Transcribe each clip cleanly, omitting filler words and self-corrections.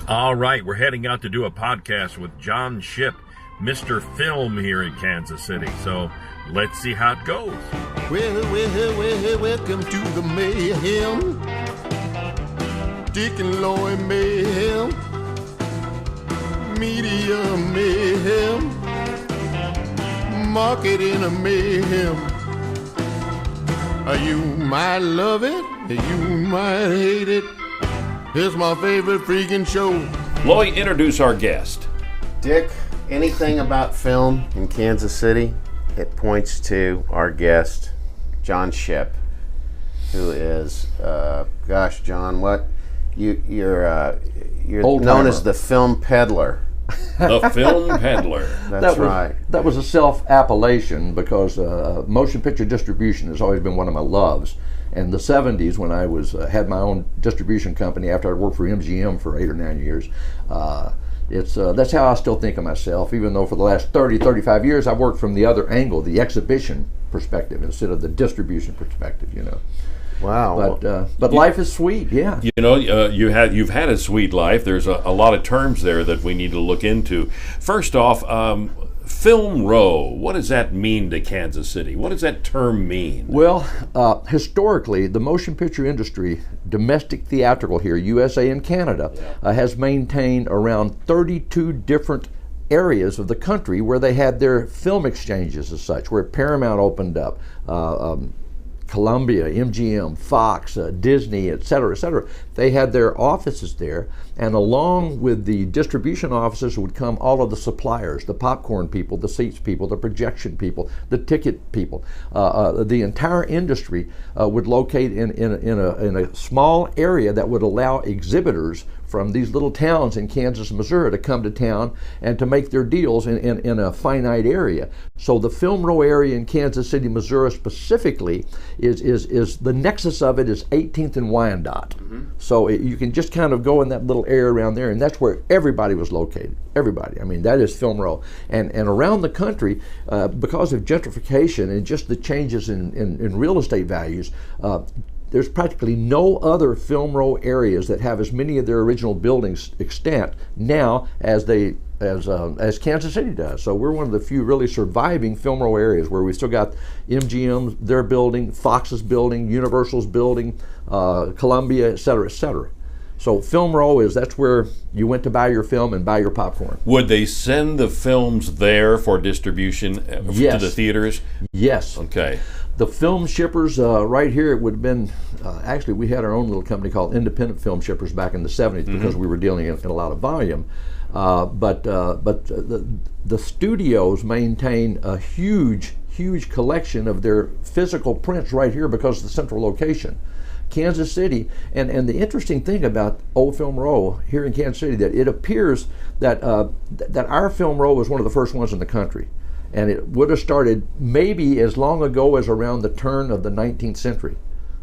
All right, we're heading out to do a podcast with John Shipp, Mr. Film here in Kansas City. So let's see how it goes. Welcome to the mayhem. Dick and Lloyd mayhem. Media mayhem. Marketing a mayhem. You might love it, you might hate it. It's my favorite freaking show. Lloyd, introduce our guest. Dick, anything about film in Kansas City, it points to our guest, John Shipp, who is, gosh, John, what? You're known as the film peddler. The film peddler. That's right. That was a self-appellation because motion picture distribution has always been one of my loves. In the 70s, when I was had my own distribution company after I worked for MGM for 8 or 9 years, that's how I still think of myself, even though for the last 30, 35 years I've worked from the other angle, the exhibition perspective instead of the distribution perspective, you know. Wow. But life is sweet, yeah. You know, you've had a sweet life. There's a lot of terms there that we need to look into. First off, Film Row, what does that mean to Kansas City? What does that term mean? Well, historically, the motion picture industry, domestic theatrical here, USA and Canada, has maintained around 32 different areas of the country where they had their film exchanges as such, where Paramount opened up, Columbia, MGM, Fox, Disney, et cetera, et cetera. They had their offices there, and along with the distribution offices would come all of the suppliers, the popcorn people, the seats people, the projection people, the ticket people. The entire industry would locate in a small area that would allow exhibitors from these little towns in Kansas, Missouri to come to town and to make their deals in a finite area. So the Film Row area in Kansas City, Missouri specifically is the nexus of it is 18th and Wyandotte. Mm-hmm. So you can just kind of go in that little area around there, and that's where everybody was located. Everybody. I mean, that is Film Row. And around the country, because of gentrification and just the changes in real estate values, there's practically no other Film Row areas that have as many of their original buildings extant now as Kansas City does. So we're one of the few really surviving Film Row areas where we still got MGM, their building, Fox's building, Universal's building, Columbia, et cetera, et cetera. So Film Row that's where you went to buy your film and buy your popcorn. Would they send the films there for distribution to the theaters? Yes. Okay. The film shippers right here, it would have been, actually we had our own little company called Independent Film Shippers back in the 70s because we were dealing in a lot of volume. But the studios maintain a huge collection of their physical prints right here because of the central location. Kansas City, and the interesting thing about Old Film Row here in Kansas City, that it appears that our Film Row was one of the first ones in the country. And it would have started maybe as long ago as around the turn of the 19th century,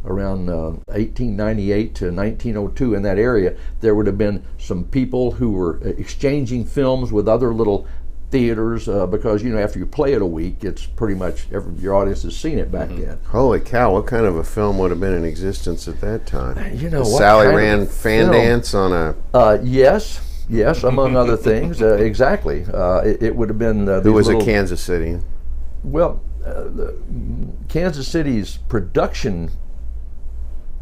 around 1898 to 1902 in that area. There would have been some people who were exchanging films with other little theaters because, you know, after you play it a week, it's pretty much your audience has seen it back then. Holy cow, what kind of a film would have been in existence at that time? You know, Sally Rand Fan Dance on a... Yes, among other things, exactly. It would have been... Who was at Kansas City? Well, Kansas City's production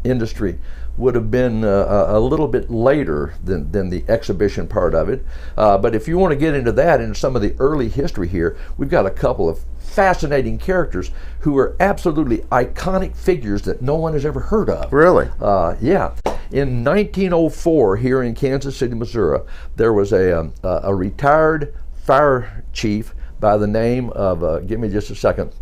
industry would have been a little bit later than the exhibition part of it. But if you want to get into that and some of the early history here, we've got a couple of fascinating characters who are absolutely iconic figures that no one has ever heard of. Really? Yeah. In 1904, here in Kansas City, Missouri, there was a retired fire chief by the name of, give me just a second,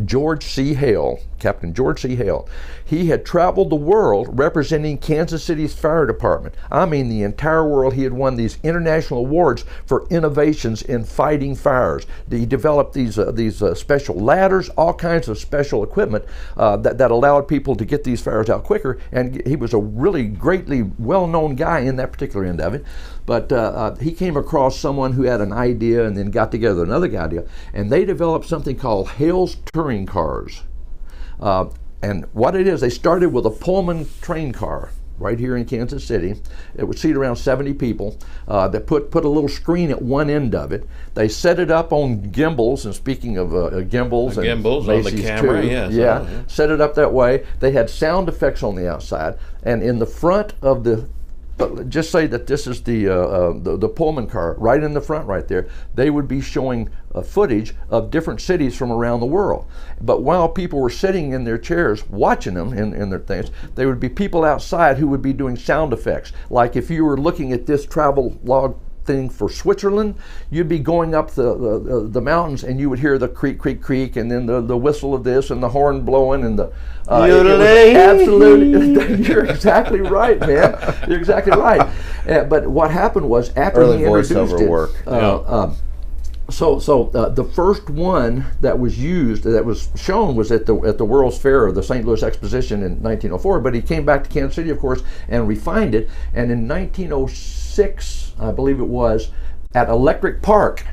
George C. Hale, Captain George C. Hale. He had traveled the world representing Kansas City's fire department. I mean the entire world. He had won these international awards for innovations in fighting fires. He developed these special ladders, all kinds of special equipment that allowed people to get these fires out quicker, and he was a really greatly well-known guy in that particular end of it. But he came across someone who had an idea and then got together another idea, and they developed something called Hale's touring cars. And what it is, they started with a Pullman train car. right here in Kansas City. It would seat around 70 people. They put a little screen at one end of it. They set it up on gimbals, and speaking of gimbals, and gimbals on the Macy's camera, too, yes. yeah, Oh, yeah. set it up that way. They had sound effects on the outside, and in the front of the just say that this is the Pullman car right in the front right there. They would be showing footage of different cities from around the world. But while people were sitting in their chairs watching them in their things, there would be people outside who would be doing sound effects. Like if you were looking at this travel log thing for Switzerland, you'd be going up the mountains and you would hear the creak, creak, creak, and then the whistle of this and the horn blowing and the it was absolutely. You're exactly right, man. You're exactly right. But what happened was after Early he introduced voiceover it, work. So the first one that was used, that was shown, was at the World's Fair of the St. Louis Exposition in 1904. But he came back to Kansas City, of course, and refined it. And in 1906, I believe it was, at Electric Park,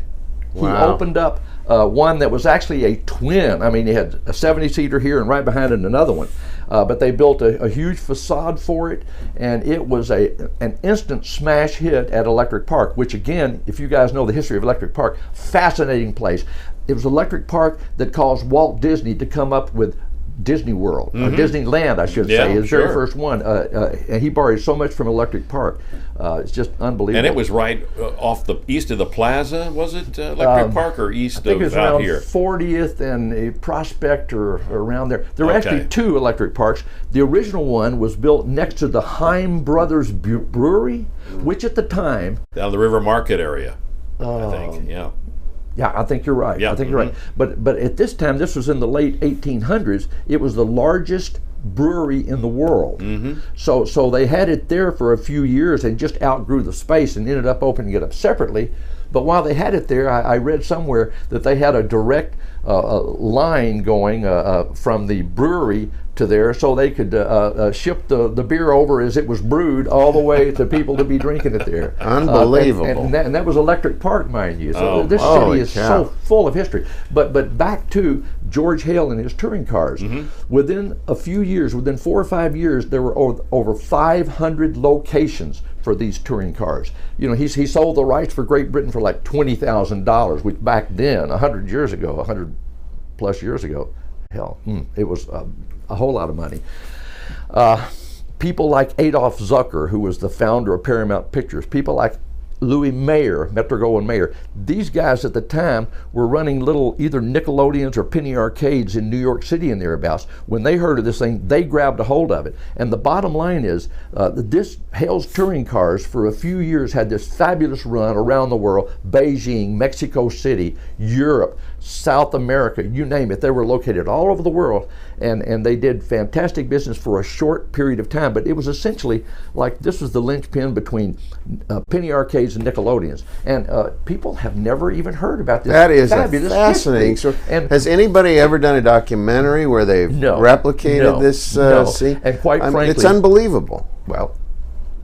he opened up one that was actually a twin. I mean, he had a 70-seater here and right behind it another one. But they built a huge facade for it, and it was an instant smash hit at Electric Park, which again, if you guys know the history of Electric Park, fascinating place. It was Electric Park that caused Walt Disney to come up with Disney World, or Disneyland, I should say, his very first one. And he borrowed so much from Electric Park. It's just unbelievable. And it was right off the east of the plaza, was it, Electric Park, or east I think of it was out around here? 40th and a Prospect, or around there. There were actually two Electric Parks. The original one was built next to the Heim Brothers Brewery, which at the time... Down the River Market area, I think, yeah. Yeah, I think you're right. Yeah. I think you're right. But at this time, this was in the late 1800s, it was the largest brewery in the world. So they had it there for a few years and just outgrew the space and ended up opening it up separately. But while they had it there, I read somewhere that they had a direct line going from the brewery to there, so they could ship the beer over as it was brewed all the way to people to be drinking it there. Unbelievable. And that was Electric Park, mind you. So Oh, this holy city is cow. so full of history. But back to George Hale and his touring cars. Within a few years, within 4 or 5 years, there were over 500 locations for these touring cars. You know, he sold the rights for Great Britain for like $20,000, which back then, 100 years ago, 100 plus years ago, hell, it was a whole lot of money. People like Adolph Zucker, who was the founder of Paramount Pictures, people like Louis Mayer, Metro-Goldwyn-Mayer, these guys at the time were running little either Nickelodeons or penny arcades in New York City and thereabouts. When they heard of this thing, they grabbed a hold of it. And the bottom line is, this Hale's touring cars for a few years had this fabulous run around the world: Beijing, Mexico City, Europe, South America, you name it. They were located all over the world, and they did fantastic business for a short period of time. But it was essentially like this was the linchpin between penny arcades and Nickelodeons, and people have never even heard about this. That is a fabulous fascinating history. story. And Has anybody ever done a documentary where they've replicated this scene? And quite frankly, it's unbelievable. Well,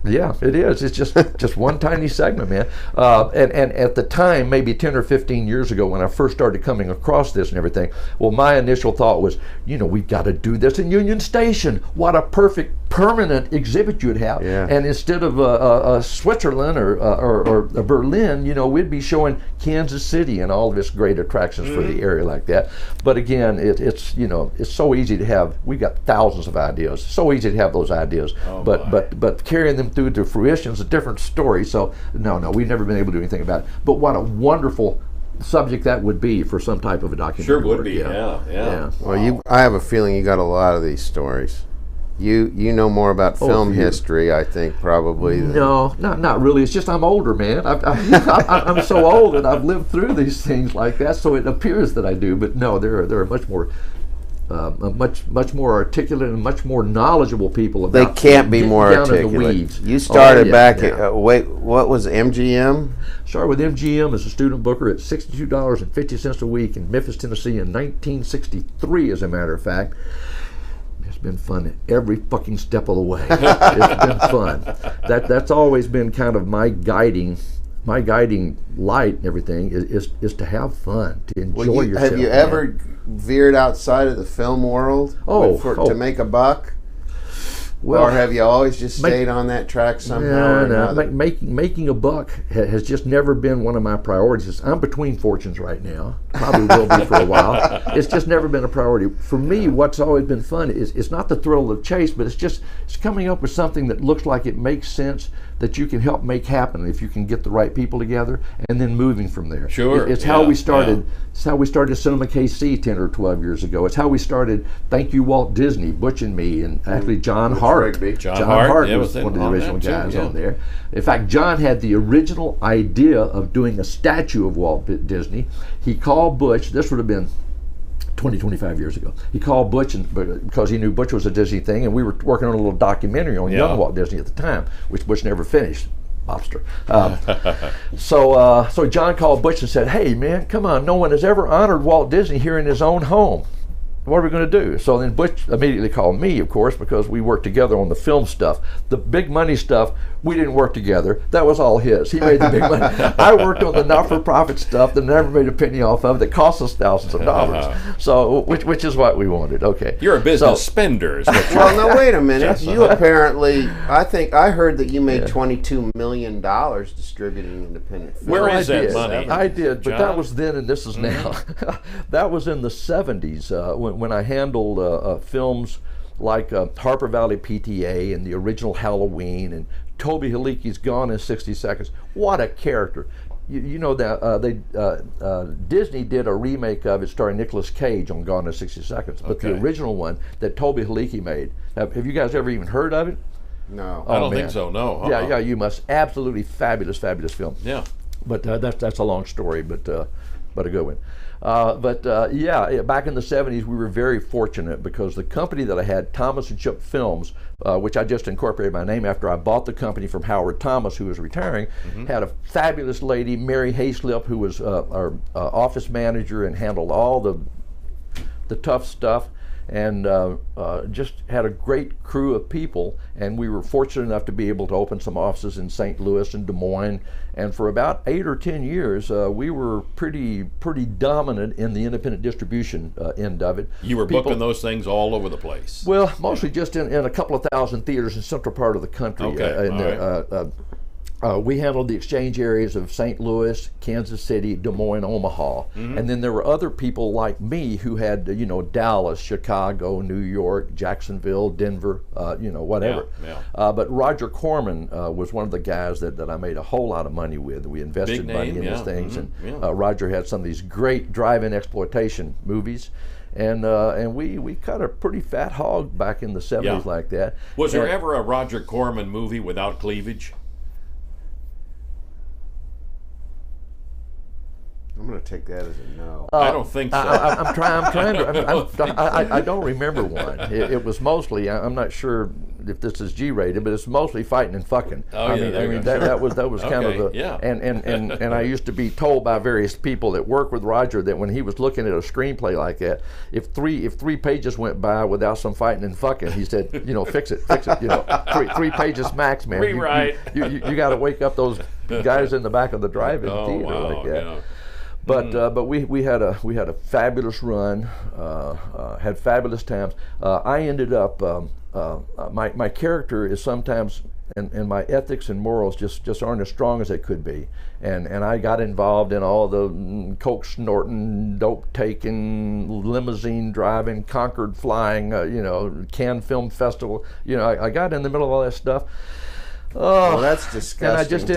yeah, it is. It's just one tiny segment, man. And at the time, maybe 10 or 15 years ago, when I first started coming across this and everything, well, my initial thought was, we've got to do this in Union Station. What a perfect permanent exhibit you'd have. Yeah. And instead of Switzerland or Berlin, we'd be showing Kansas City and all of its great attractions for the area like that. But again, it's so easy to have. We've got thousands of ideas. So easy to have those ideas, but carrying them through to fruition is a different story. So no, we've never been able to do anything about it. But what a wonderful subject that would be for some type of a documentary. Sure would work. be, yeah. Well, I have a feeling you got a lot of these stories. You know more about film history, I think, probably. No, not really. It's just I'm older, man. I'm so old and I've lived through these things like that, so it appears that I do. But no, there are much more, much more articulate and much more knowledgeable people about. They can't be getting more down in the articulate. weeds. You started back yeah. at what was MGM? Started with MGM as a student booker at $62.50 a week in Memphis, Tennessee in 1963, as a matter of fact. It's been fun every fucking step of the way. It's been fun. That's always been kind of my guiding light and everything is to have fun, to enjoy yourself. Have you ever veered outside of the film world to make a buck? Well, or have you always just stayed on that track somehow or another? Making a buck has just never been one of my priorities. I'm between fortunes right now. Probably will be for a while. It's just never been a priority. For me, what's always been fun is it's not the thrill of the chase, but it's coming up with something that looks like it makes sense, that you can help make happen if you can get the right people together, and then moving from there. Sure. It's how we started. It's how we started Cinema KC 10 or 12 years ago. It's how we started Thank You Walt Disney, Butch and me, and actually John Hart. John Hart was one of the original guys on there. In fact, John had the original idea of doing a statue of Walt Disney. He called Butch. This would have been 20, 25 years ago. He called Butch because he knew Butch was a Disney thing, and we were working on a little documentary on young Walt Disney at the time, which Butch never finished. Mobster. So John called Butch and said, "Hey man, come on, no one has ever honored Walt Disney here in his own home. What are we going to do?" So then Butch immediately called me, of course, because we worked together on the film stuff. The big money stuff, we didn't work together. That was all his. He made the big money. I worked on the not-for-profit stuff that never made a penny off of, that cost us thousands of dollars. So, which is what we wanted. Okay. You're a business spender. Is what Well, now wait a minute. You apparently, I heard that you made $22 million distributing independent films. Where is that money? I did, but John? that was then and this is now. That was in the 70s when I handled films like Harper Valley PTA and the original Halloween and Toby Haliki's Gone in 60 Seconds. What a character. You know that Disney did a remake of it starring Nicolas Cage on Gone in 60 Seconds, but the original one that Toby Haliki made, have you guys ever even heard of it? No. I don't think so, no. Yeah, you must. Absolutely fabulous film. Yeah. But that's a long story, but a good one. Back in the 70s, we were very fortunate because the company that I had, Thomas and Shook Films, which I just incorporated my name after I bought the company from Howard Thomas, who was retiring, had a fabulous lady, Mary Hayslip, who was our office manager and handled all the tough stuff, and just had a great crew of people. And we were fortunate enough to be able to open some offices in St. Louis and Des Moines. And for about 8 or 10 years, we were pretty dominant in the independent distribution end of it. You were booking those things all over the place. Well, mostly just in a couple of thousand theaters in central part of the country. We handled the exchange areas of St. Louis, Kansas City, Des Moines, Omaha, and then there were other people like me who had, Dallas, Chicago, New York, Jacksonville, Denver, whatever. But Roger Corman was one of the guys that I made a whole lot of money with. We invested money in these things, and Roger had some of these great drive-in exploitation movies. And we cut a pretty fat hog back in the 70s like that. Was there ever a Roger Corman movie without cleavage? I'm going to take that as a no. I don't think so. I'm trying to. I don't remember one. It was mostly. I'm not sure if this is G-rated, but it's mostly fighting and fucking. That was kind of the. And I used to be told by various people that work with Roger that when he was looking at a screenplay like that, if three pages went by without some fighting and fucking, he said, fix it. Three pages max, man. Rewrite. You got to wake up those guys in the back of the drive-in theater like that. Yeah. But we had a fabulous run, had fabulous times. I ended up my character is sometimes and my ethics and morals just aren't as strong as they could be, and I got involved in all the coke snorting, dope taking, limousine driving, Concord flying, Cannes Film Festival. I got in the middle of all that stuff. Oh, well, that's disgusting. And I just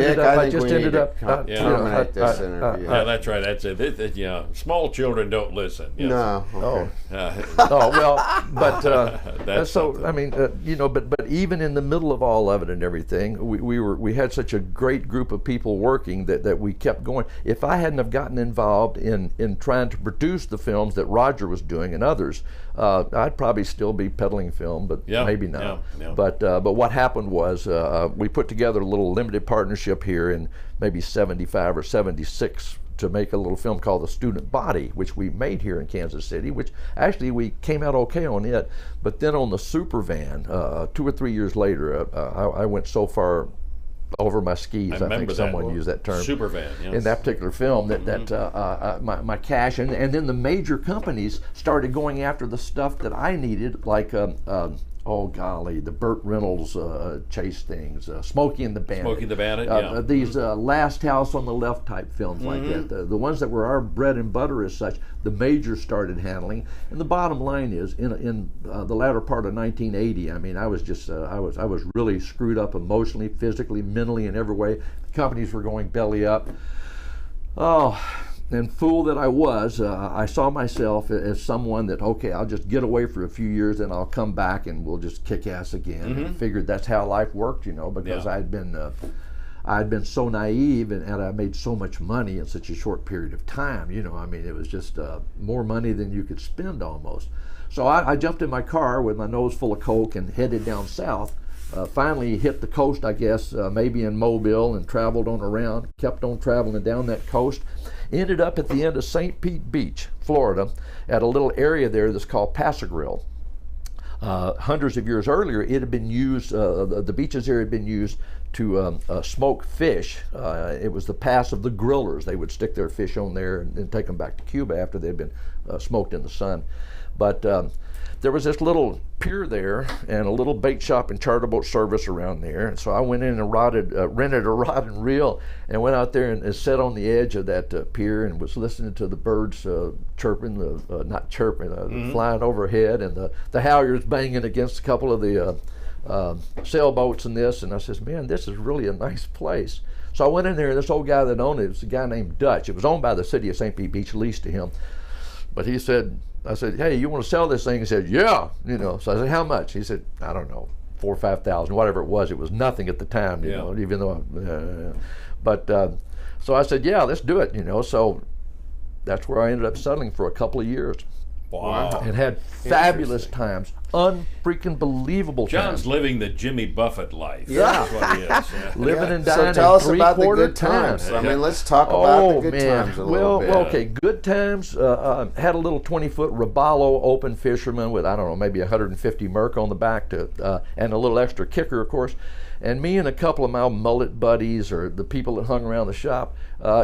ended up. Terminate this interview. Yeah, that's right. That's it. Small children don't listen. Yes. No. Okay. That's so something. I mean, but even in the middle of all of it and everything, we had such a great group of people working that we kept going. If I hadn't have gotten involved in trying to produce the films that Roger was doing and others, I'd probably still be peddling film, but maybe not. Yeah. But what happened was we put together a little limited partnership here in maybe 75 or 76 to make a little film called The Student Body, which we made here in Kansas City, which actually we came out okay on it. But then on the Super Van, 2 or 3 years later, I went so far over my skis, I think someone used that term. Super Van, yes. In that particular film, my cash, and then the major companies started going after the stuff that I needed, like oh golly, the Burt Reynolds chase things, Smokey and the Bandit. Smokey and the Bandit, yeah. These Last House on the Left type films like that. The ones that were our bread and butter as such, the majors started handling. And the bottom line is, in the latter part of 1980, I mean, I was just, I was really screwed up emotionally, physically, mentally, in every way. The companies were going belly up. Oh, and fool that I was, I saw myself as someone that, okay, I'll just get away for a few years and I'll come back and we'll just kick ass again. And figured that's how life worked, you know, because I'd been so naive and I made so much money in such a short period of time, you know. I mean, it was just more money than you could spend almost. So I jumped in my car with my nose full of coke and headed down south. Finally hit the coast, I guess, maybe in Mobile, and traveled on around, kept on traveling down that coast. Ended up at the end of St. Pete Beach, Florida, at a little area there that's called Pass-a-Grille. Hundreds of years earlier, it had been used, the beaches there had been used to smoke fish. It was the pass of the grillers. They would stick their fish on there and then take them back to Cuba after they'd been smoked in the sun. But there was this little pier there and a little bait shop and charter boat service around there. And so I went in and rented a rod and reel and went out there and sat on the edge of that pier and was listening to the birds chirping, not chirping, flying overhead, and the halyards banging against a couple of the sailboats and this. And I says, man, this is really a nice place. So I went in there, and this old guy that owned it was a guy named Dutch. It was owned by the city of St. Pete Beach, leased to him. But he said, I said, hey, you want to sell this thing? He said, yeah. You know, so I said, how much? He said, I don't know, 4,000 or 5,000, whatever it was. It was nothing at the time, you know, even though, so I said, yeah, let's do it, you know. So that's where I ended up settling for a couple of years. Wow. And had fabulous times, unfreaking believable times. John's living the Jimmy Buffett life. Yeah. That's what he is. Yeah. Living and So dying tell in us about the three-quarter good times. I Yeah. mean, let's talk about the good man. times a little bit. Well, okay, good times. Had a little 20-foot Robalo open fisherman with, I don't know, maybe 150 Merc on the back to, and a little extra kicker, of course. And me and a couple of my mullet buddies, or the people that hung around the shop,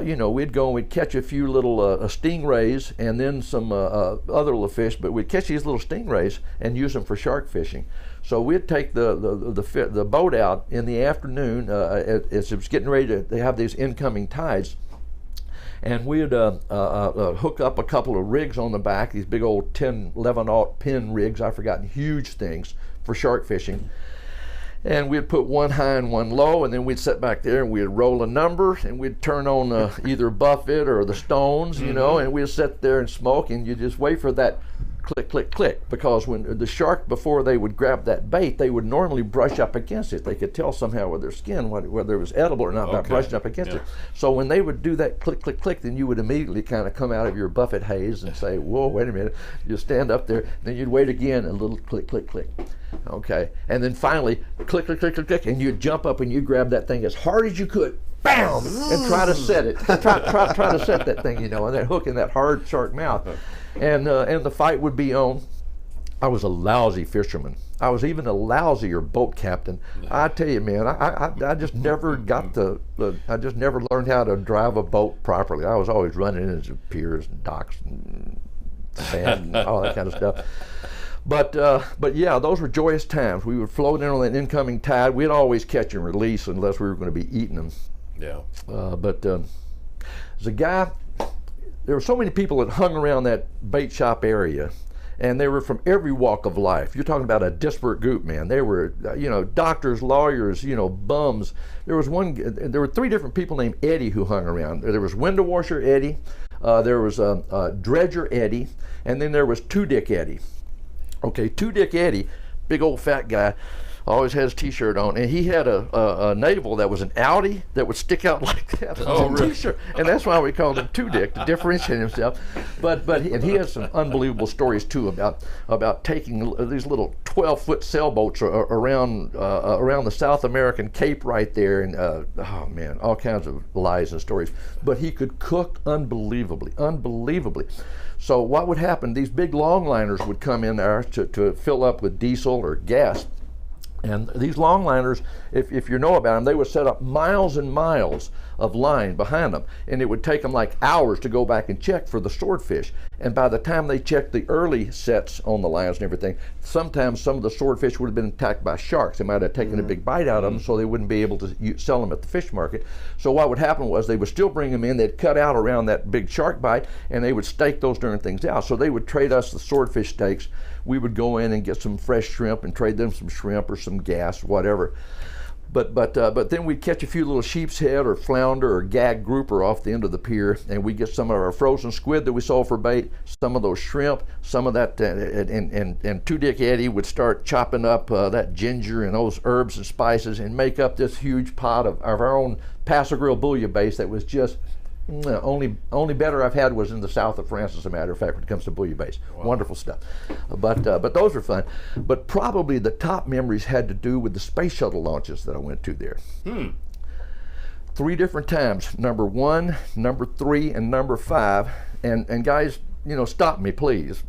you know, we'd go and we'd catch a few little stingrays and then some other little fish, but we'd catch these little stingrays and use them for shark fishing. So we'd take the boat out in the afternoon as it was getting ready to have these incoming tides. And we'd hook up a couple of rigs on the back, these big old 10, 11-aught pin rigs, I've forgotten, huge things for shark fishing. And we'd put one high and one low, and then we'd sit back there and we'd roll a number, and we'd turn on either Buffett or the Stones, you know, and we'd sit there and smoke, and you just wait for that click, click, click, because when the shark, before they would grab that bait, they would normally brush up against it. They could tell somehow with their skin whether it was edible or not by brushing up against it. So when they would do that click, click, click, then you would immediately kind of come out of your Buffett haze and say, whoa, wait a minute. You stand up there, then you'd wait again, a little click, click, click. Okay, and then finally, click, click, click, click, click, and you'd jump up and you'd grab that thing as hard as you could, bam, and try to set it. Try to set that thing, you know, and that hook in that hard shark mouth. And the fight would be on. I was a lousy fisherman. I was even a lousier boat captain. I tell you, man, I just never got I just never learned how to drive a boat properly. I was always running into piers and docks and sand and all that kind of stuff. But yeah, those were joyous times. We would float in on that incoming tide. We'd always catch and release unless we were going to be eating them. Yeah. There's a guy. There were so many people that hung around that bait shop area, and they were from every walk of life. You're talking about a disparate group, man. They were, you know, doctors, lawyers, you know, bums. There were three different people named Eddie who hung around. There was window washer Eddie, there was dredger Eddie, and then there was Two Dick Eddie. Okay, Two Dick Eddie, big old fat guy, always had his t-shirt on, and he had a navel that was an Audi that would stick out like that on his t-shirt, and that's why we called him Two Dick, to differentiate himself. And he has some unbelievable stories too about taking these little 12-foot sailboats around the South American Cape right there, and oh man, all kinds of lies and stories. But he could cook unbelievably. So what would happen? These big longliners would come in there to fill up with diesel or gas. And these longliners, if you know about them, they would set up miles and miles of line behind them, and it would take them like hours to go back and check for the swordfish. And by the time they checked the early sets on the lines and everything, sometimes some of the swordfish would have been attacked by sharks. They might have taken a big bite out of them, so they wouldn't be able to sell them at the fish market. So what would happen was they would still bring them in, they'd cut out around that big shark bite, and they would stake those darn things out. So they would trade us the swordfish steaks. We would go in and get some fresh shrimp and trade them some shrimp or some gas, whatever. But then we'd catch a few little sheep's head or flounder or gag grouper off the end of the pier, and we'd get some of our frozen squid that we sold for bait, some of those shrimp, some of that, and Two Dick Eddie would start chopping up that ginger and those herbs and spices and make up this huge pot of our own Paso Grill bouillabaisse that was just only better I've had was in the south of France, as a matter of fact, when it comes to bouillabaisse. Wow. Wonderful stuff. But those were fun. But probably the top memories had to do with the space shuttle launches that I went to there. 3 different times, number 1, number 3, and number 5. And guys, stop me, please.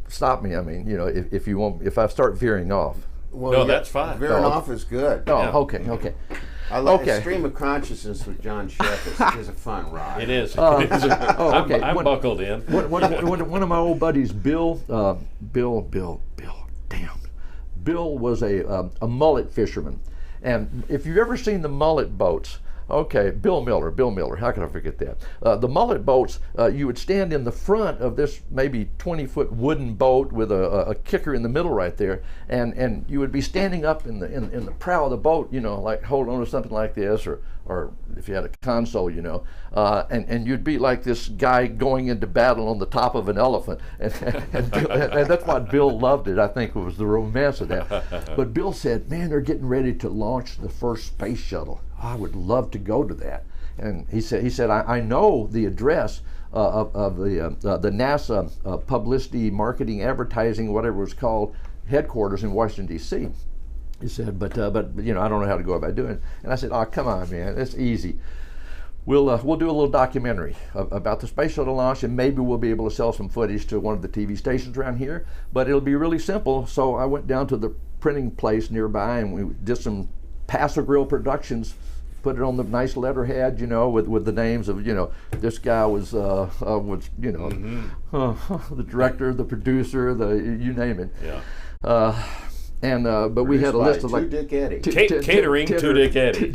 Stop me. I mean, if you want, if I start veering off. Well, no, that's fine. Veering off is good. Oh, yeah. Okay. I love Stream of Consciousness with John Shepp is a fun ride. It is. Okay. I'm buckled in. One of my old buddies, Bill was a mullet fisherman. And if you've ever seen the mullet boats, Bill Miller, how can I forget that? The mullet boats, you would stand in the front of this maybe 20-foot wooden boat with a kicker in the middle right there, and you would be standing up in the prow of the boat, like holding on to something like this, or if you had a console, and you'd be like this guy going into battle on the top of an elephant, and that's why Bill loved it. I think it was the romance of that. But Bill said, "Man, they're getting ready to launch the first space shuttle. I would love to go to that." And he said, I know the address of the NASA publicity, marketing, advertising, whatever it was called, headquarters in Washington, D.C. He said, but I don't know how to go about doing it. And I said, "Oh, come on, man, it's easy. We'll do a little documentary about the space shuttle launch, and maybe we'll be able to sell some footage to one of the TV stations around here. But it'll be really simple." So I went down to the printing place nearby, and we did some Paso Grill Productions, put it on the nice letterhead, with the names of, this guy was the director, the producer, you name it. Yeah. But we had a list of like Two Dick Eddie. Catering Two Dick Eddie.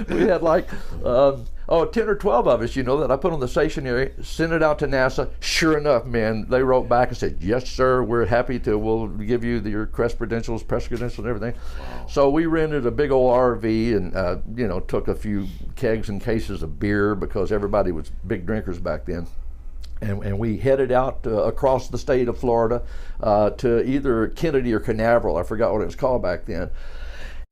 We had like 10 or 12 of us, that I put on the stationery, sent it out to NASA. Sure enough, man, they wrote back and said, "Yes, sir, we're happy to. We'll give you your press credentials, and everything." Wow. So we rented a big old RV and took a few kegs and cases of beer because everybody was big drinkers back then. And we headed out across the state of Florida to either Kennedy or Canaveral. I forgot what it was called back then.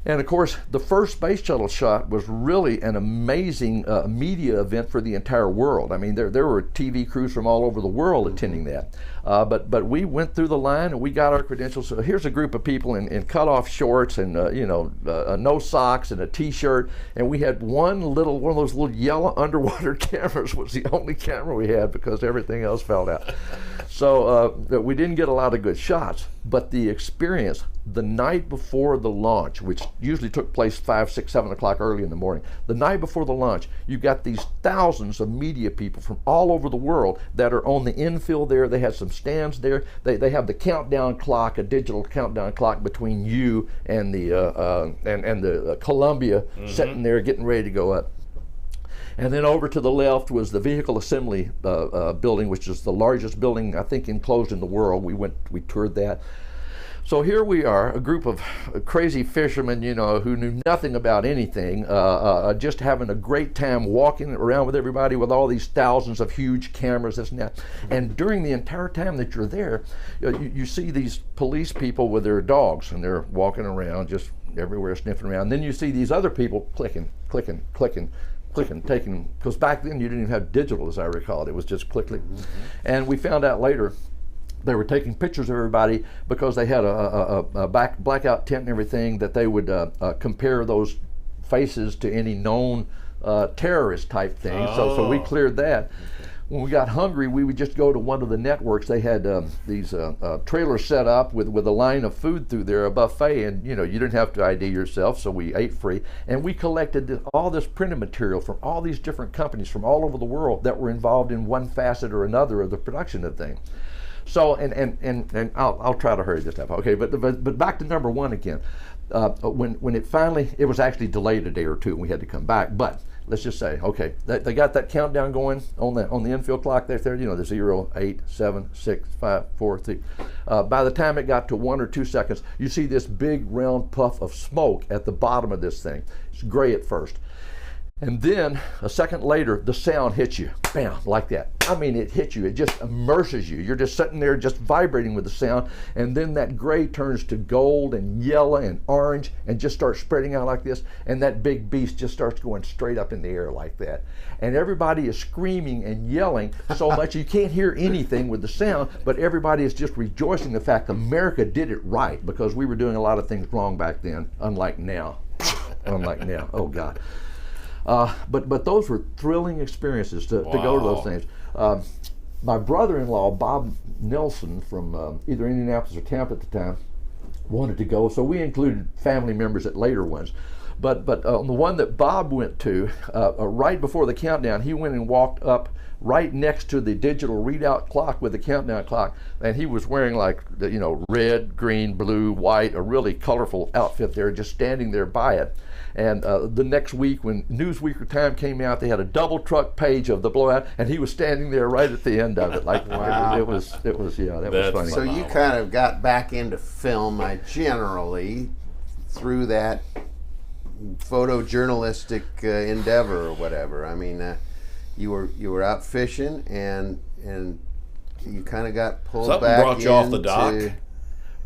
And of course, the first space shuttle shot was really an amazing media event for the entire world. I mean, there were TV crews from all over the world attending that. But we went through the line and we got our credentials. So here's a group of people in cut-off shorts and no socks and a T-shirt. And we had one of those little yellow underwater cameras was the only camera we had because everything else fell out. So we didn't get a lot of good shots. But the experience the night before the launch, which usually took place 5, 6, 7 o'clock early in the morning, the night before the launch, you got these thousands of media people from all over the world that are on the infill there. They had some stands there. They have the countdown clock, a digital countdown clock between you and the Columbia sitting there getting ready to go up. And then over to the left was the vehicle assembly building, which is the largest building, I think, enclosed in the world. We toured that. So here we are, a group of crazy fishermen, who knew nothing about anything, just having a great time walking around with everybody with all these thousands of huge cameras, this and that. And during the entire time that you're there, you see these police people with their dogs, and they're walking around just everywhere, sniffing around. And then you see these other people clicking, taking, because back then you didn't even have digital, as I recall. It was just click. And we found out later they were taking pictures of everybody because they had a blackout tent and everything that they would compare those faces to any known terrorist type thing. So we cleared that. when we got hungry, we would just go to one of the networks. They had these trailers set up with a line of food through there, a buffet, and you didn't have to ID yourself, so we ate free. And we collected all this printed material from all these different companies from all over the world that were involved in one facet or another of the production of the thing. So, and I'll try to hurry this up. Okay, but back to number one again. When it finally, it was actually delayed a day or two, and we had to come back. But let's just say, okay, they got that countdown going on the infield clock there. The 0, 8, 7, 6, 5, 4, 3. By the time it got to 1 or 2 seconds, you see this big round puff of smoke at the bottom of this thing. It's gray at first. And then a second later, the sound hits you, bam, like that. I mean, it hits you, it just immerses you. You're just sitting there just vibrating with the sound, and then that gray turns to gold and yellow and orange and just starts spreading out like this, and that big beast just starts going straight up in the air like that. And everybody is screaming and yelling so much you can't hear anything with the sound, but everybody is just rejoicing the fact America did it right, because we were doing a lot of things wrong back then, unlike now. Unlike now, oh God. But those were thrilling experiences to go to those things. My brother-in-law, Bob Nelson, from either Indianapolis or Tampa at the time, wanted to go, so we included family members at later ones. But on the one that Bob went to, right before the countdown, he went and walked up right next to the digital readout clock with the countdown clock, and he was wearing like red, green, blue, white, a really colorful outfit there, just standing there by it. And the next week, when Newsweek or Time came out, they had a double truck page of the blowout, and he was standing there right at the end of it. Like, wow. It was that was funny. So you kind of got back into film, generally, through that photojournalistic endeavor or whatever. I mean, you were out fishing, and you kind of got pulled Something back brought you off the dock.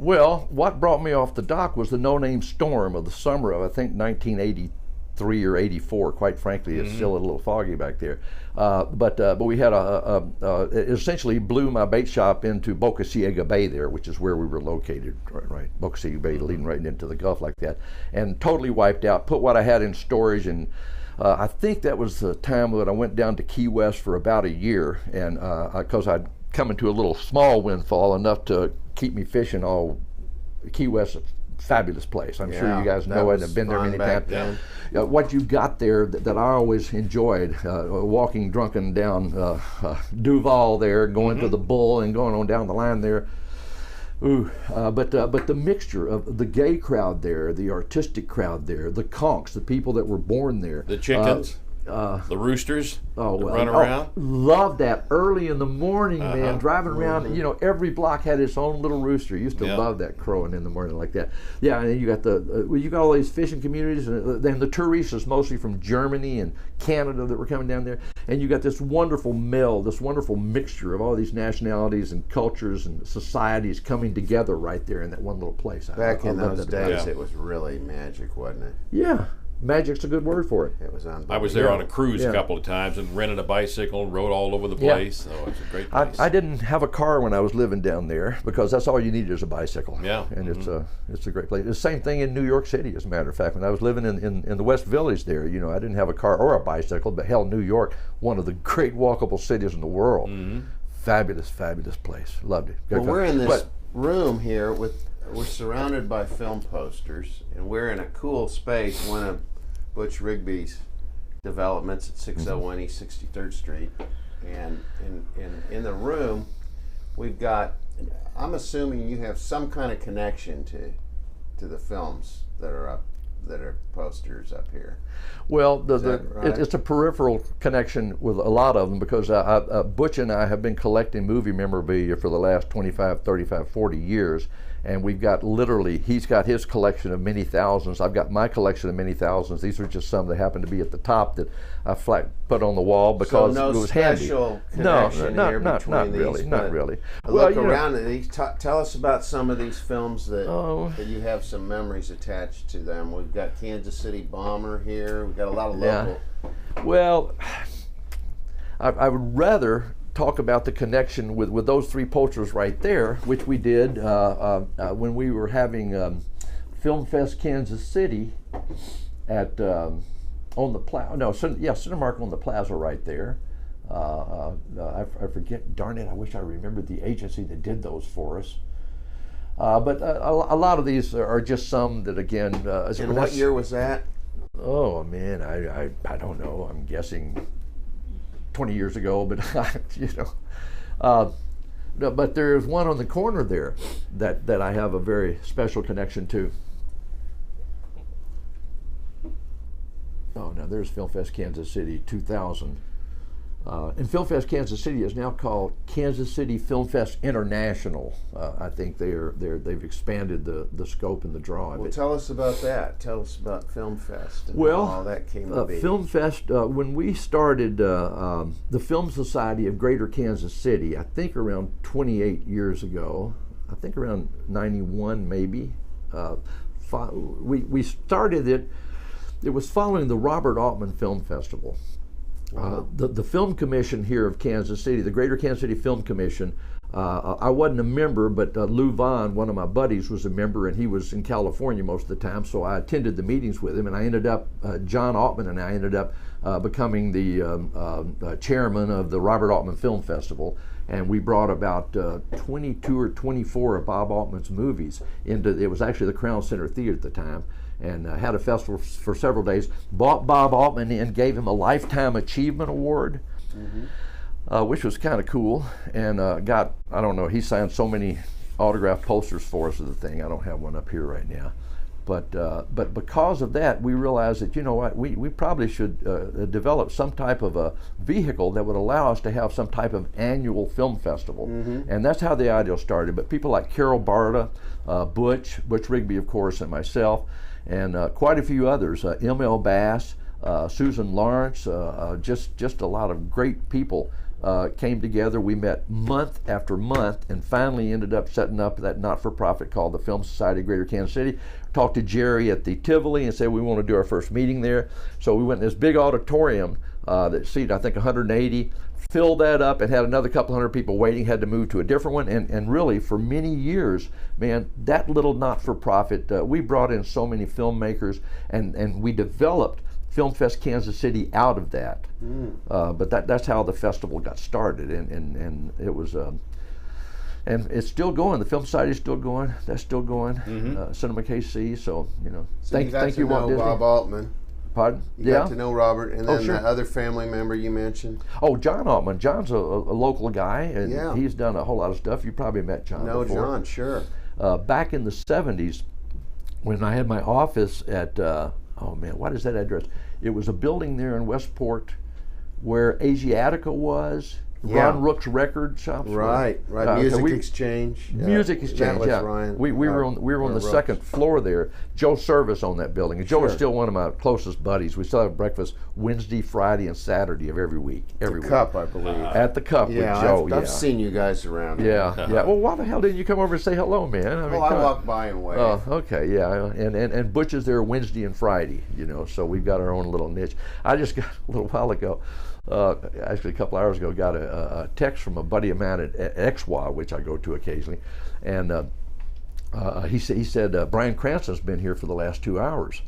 Well, what brought me off the dock was the no-name storm of the summer of, I think, 1983 or 84. Quite frankly, it's still a little foggy back there. But we had it essentially blew my bait shop into Boca Ciega Bay there, which is where we were located, right? Boca Ciega Bay leading right into the Gulf like that, and totally wiped out. Put what I had in storage, and I think that was the time that I went down to Key West for about a year, and because I'd come into a little small windfall enough to keep me fishing all. Key West, a fabulous place. I'm sure you guys know it and have been there many times. What you got there that I always enjoyed, walking drunken down Duval there, going to the Bull and going on down the line there. But the mixture of the gay crowd there, the artistic crowd there, the conks, the people that were born there. The chickens. The roosters run around. Loved that early in the morning, man. Driving around, every block had its own little rooster. Used to love that crowing in the morning like that. Yeah, and then you got you got all these fishing communities, and then the touristas, mostly from Germany and Canada, that were coming down there. And you got this wonderful meld, this wonderful mixture of all these nationalities and cultures and societies coming together right there in that one little place. Back in those days, it was really magic, wasn't it? Yeah. Magic's a good word for it. It was unbelievable. I was there on a cruise a couple of times and rented a bicycle and rode all over the place. So it's a great place. I didn't have a car when I was living down there, because that's all you needed is a bicycle. Yeah. And it's a great place. The same thing in New York City, as a matter of fact. When I was living in the West Village there, I didn't have a car or a bicycle, but hell, New York, one of the great walkable cities in the world. Fabulous, fabulous place. Loved it. Well, we're in this room here we're surrounded by film posters, and we're in a cool space, one of Butch Rigby's developments at 601 East 63rd Street. And in the room, we've got, I'm assuming you have some kind of connection to the films that are posters up here. Well, right? it's a peripheral connection with a lot of them, because Butch and I have been collecting movie memorabilia for the last 25, 35, 40 years. And we've got he's got his collection of many thousands. I've got my collection of many thousands. These are just some that happen to be at the top that I put on the wall because it was handy. So no special connection here between these? Not really. Look around at these. Tell us about some of these films that you have some memories attached to them. We've got Kansas City Bomber here. We've got a lot of local. Well, I would rather talk about the connection with those three posters right there, which we did when we were having Film Fest Kansas City at on the Plaza. No, Cinemark on the Plaza right there. I forget, darn it, I wish I remembered the agency that did those for us. But a lot of these are just some that, again... and what year was that? Oh, man, I don't know. I'm guessing 20 years ago, but, you know. No, but there's one on the corner there that I have a very special connection to. Oh, now there's Film Fest Kansas City 2000. And Film Fest Kansas City is now called Kansas City Film Fest International. I think they've expanded the scope and the draw of Well, it. tell us about that. Tell us about Film Fest and Well, how all that came to be. Film Fest, when we started the Film Society of Greater Kansas City, I think around 28 years ago, I think around 91 maybe, we started it. It was following the Robert Altman Film Festival. The Film Commission here of Kansas City, the Greater Kansas City Film Commission, I wasn't a member, but Lou Vaughn, one of my buddies, was a member, and he was in California most of the time, so I attended the meetings with him, and I ended up, John Altman and I ended up becoming the chairman of the Robert Altman Film Festival, and we brought about 22 or 24 of Bob Altman's movies into, it was actually the Crown Center Theater at the time, and had a festival for several days, brought Bob Altman in, gave him a Lifetime Achievement Award, which was kind of cool, and got, I don't know, he signed so many autographed posters for us of the thing. I don't have one up here right now. But because of that, we realized that, you know what, we probably should develop some type of a vehicle that would allow us to have some type of annual film festival. And that's how the idea started. But people like Carol Barta, Butch Rigby, of course, and myself, and quite a few others, M.L. Bass, Susan Lawrence, just a lot of great people came together. We met month after month and finally ended up setting up that not-for-profit called the Film Society of Greater Kansas City. Talked to Jerry at the Tivoli and said we want to do our first meeting there. So we went in this big auditorium that seated, I think, 180, filled that up and had another couple hundred people waiting, had to move to a different one. And really, for many years, man, that little not-for-profit, we brought in so many filmmakers and we developed Film Fest Kansas City out of that. But that's how the festival got started, and it was, and it's still going. The Film Society is still going. That's still going. Cinema KC. So you know, So thank you, Walt Disney. Bob Altman. Pardon? You got to know Robert, and then sure. the other family member you mentioned. Oh, John Altman. John's a local guy, and Yeah. he's done a whole lot of stuff. You probably met John No, before. John, sure. Back in the 70s, when I had my office at, oh man, what is that address? It was a building there in Westport where Asiatica was. Yeah. Ron Rook's record shops. Right. Music Exchange. Music Exchange. That was Yeah, Ryan, we were on the Rooks. second floor there. Joe Service owned that building, and Joe is Sure. still one of my closest buddies. We still have breakfast Wednesday, Friday, and Saturday of every week. Every week. Cup, I believe. At the Cup Yeah, with Joe. I've seen you guys around. Yeah, yeah. Well, why the hell didn't you come over and say hello, man? I mean, Well, I come on. walked by and waved. Oh, okay, yeah, and Butch is there Wednesday and Friday, you know, so we've got our own little niche. I just got a little while ago, actually a couple hours ago, got a text from a buddy of mine at XWA, which I go to occasionally, and he said Brian Cranston's been here for the last 2 hours.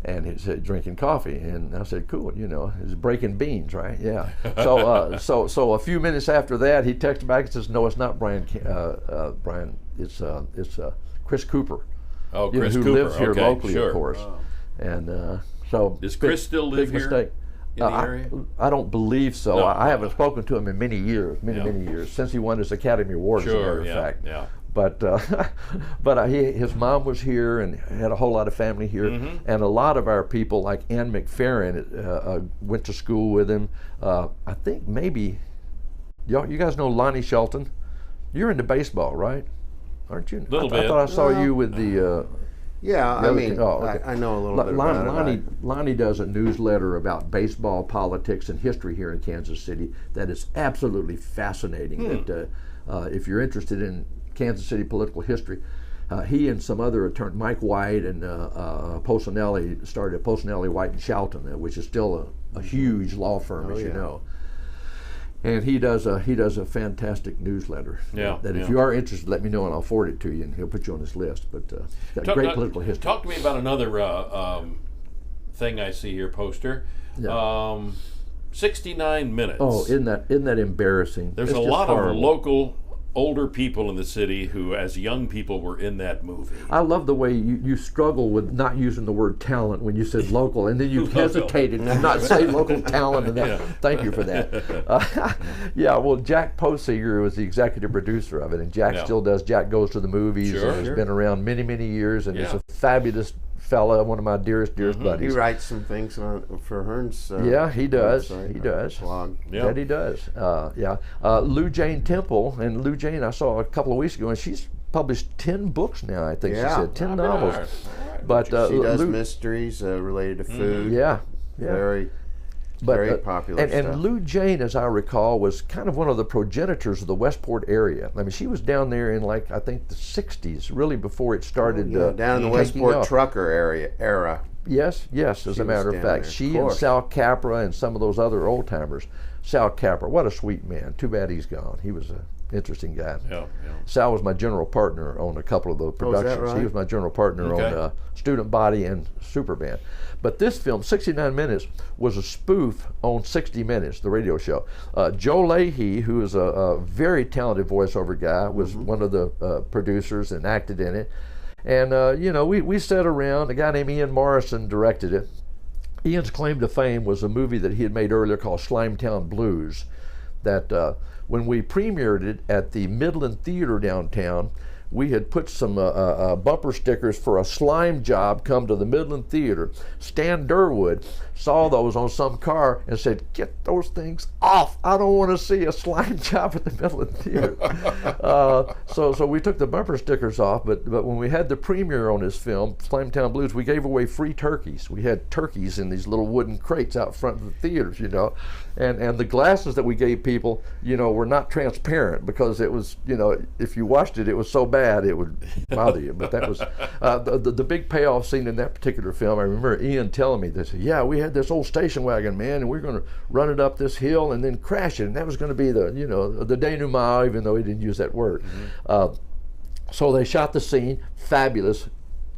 And he said drinking coffee, and I said, "Cool, you know, it's breaking beans, right?" Yeah. So a few minutes after that, he texted back and says, "No, it's not Brian. Brian, it's Chris Cooper. Oh, You know, Chris who Cooper. lives here Okay, locally, sure. of course." And so Does Chris still live big here mistake. in the area? I don't believe so. No. I haven't spoken to him in many years, many years, since he won his Academy Award, as a matter of fact. Yeah. But his mom was here and had a whole lot of family here, and a lot of our people, like Ann McFerrin, went to school with him. I think maybe you guys know Lonnie Shelton. You're into baseball, right? Aren't you? Little I bit. thought I saw you with the. Yeah, I other mean, thing- oh, okay. I know a little bit about it. Lonnie does a newsletter about baseball, politics, and history here in Kansas City that is absolutely fascinating. That if you're interested in Kansas City political history, he and some other attorney, Mike White and Pocinelli, started Pocinelli, White, and Shelton, which is still a huge law firm, as you yeah. know. And he does a fantastic newsletter. Yeah, That if yeah. you are interested, let me know and I'll forward it to you, and he'll put you on his list. But got great political history. Talk to me about another thing I see here, poster. Yeah. 69 minutes. Oh, isn't that embarrassing? There's It's a just lot horrible. of local older people in the city who, as young people, were in that movie. I love the way you struggle with not using the word talent when you said local, and then you hesitated to not say local talent. And that. Yeah. Thank you for that. Yeah, well, Jack Posinger was the executive producer of it, and Jack Yeah. still does. Jack Goes to the Movies, Sure. and has been around many, many years, and is Yeah. a fabulous fella, one of my dearest He buddies. writes some things for Hearn's. Yeah, he does. website, He does. blog. Yeah. That he does. Lou Jane Temple, and Lou Jane I saw a couple of weeks ago, and she's published 10 books now. I think she Yeah. said 10 All right. novels. All right. But She does Lou, mysteries related to food. yeah. Very, But, very popular stuff. and Lou Jane, as I recall, was kind of one of the progenitors of the Westport area. I mean, she was down there in, like, I think the 60s, really before it started. Down in the taking Westport off. trucker era. Yes, as a She matter was of down fact. there, She of and course. Sal Capra and some of those other old timers. Sal Capra, what a sweet man. Too bad he's gone. He was an interesting guy. Yeah, yeah. Sal was my general partner on a couple of the is that productions. He right? was my general partner Okay. on Student Body and Superband. But this film, 69 Minutes, was a spoof on 60 Minutes, the radio show. Joe Leahy, who is a very talented voiceover guy, was one of the producers and acted in it. And, we sat around. A guy named Ian Morrison directed it. Ian's claim to fame was a movie that he had made earlier called Slimetown Blues, that when we premiered it at the Midland Theater downtown, we had put some bumper stickers for a slime job come to the Midland Theater. Stan Durwood saw those on some car and said, "Get those things off. I don't want to see a slime job at the Midland Theater." So we took the bumper stickers off, but when we had the premiere on this film, Slimetown Blues, we gave away free turkeys. We had turkeys in these little wooden crates out front of the theaters, and the glasses that we gave people, were not transparent because it was, if you watched it, it was so bad it would bother you. But that was the big payoff scene in that particular film. I remember Ian telling me this. Yeah, we had this old station wagon, man, and we were going to run it up this hill and then crash it, and that was going to be the denouement, even though he didn't use that word. So they shot the scene, fabulous.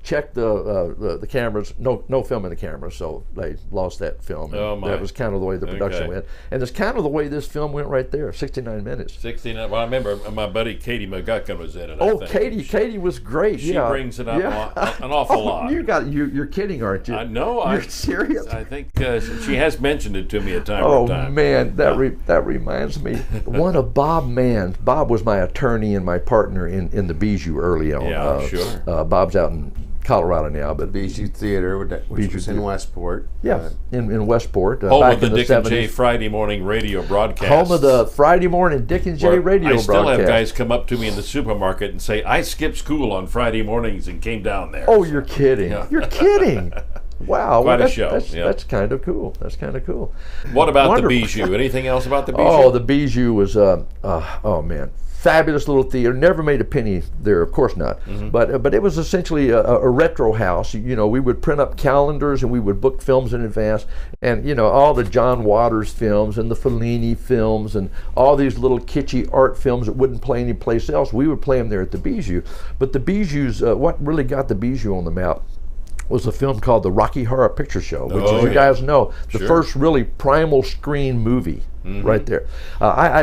Checked the cameras, no film in the camera, so they lost that film. And Oh, my. that was kind of the way the production Okay. went, and it's kind of the way this film went right there. 69 minutes. 69. Well, I remember my buddy Katie McGuckin was in it. I Oh, think. Katie was great. She yeah, brings it up yeah. an awful lot. You're kidding, aren't you? I know. You're serious? I think she has mentioned it to me a time Oh or time. man, that reminds me. One of Bob Mann's. Bob was my attorney and my partner in the Bijou early on. Yeah, sure. Bob's out in Colorado now, but Bijou Theater, which Bijou was in Theater. Westport. yeah, in Westport. Home back of the in the Dick and 70s. Jay Friday morning radio broadcast. Home of the Friday morning Dick and Jay Where radio I still broadcast. have guys come up to me in the supermarket and say, "I skipped school on Friday mornings and came down there." Oh, you're kidding! Yeah. You're kidding! Wow, Quite a that's, show, That's, yeah. that's kind of cool. That's kind of cool. What about Wonderful. the Bijou? Anything else about the Bijou? Oh, the Bijou was, oh man, fabulous little theater. Never made a penny there, of course not. Mm-hmm. But it was essentially a retro house. We would print up calendars and we would book films in advance, and all the John Waters films and the Fellini films and all these little kitschy art films that wouldn't play anyplace else. We would play them there at the Bijou. But the Bijou's, what really got the Bijou on the map was a film called the Rocky Horror Picture Show, which, Oh, as you yeah. guys know, the Sure. first really primal screen movie. Right there.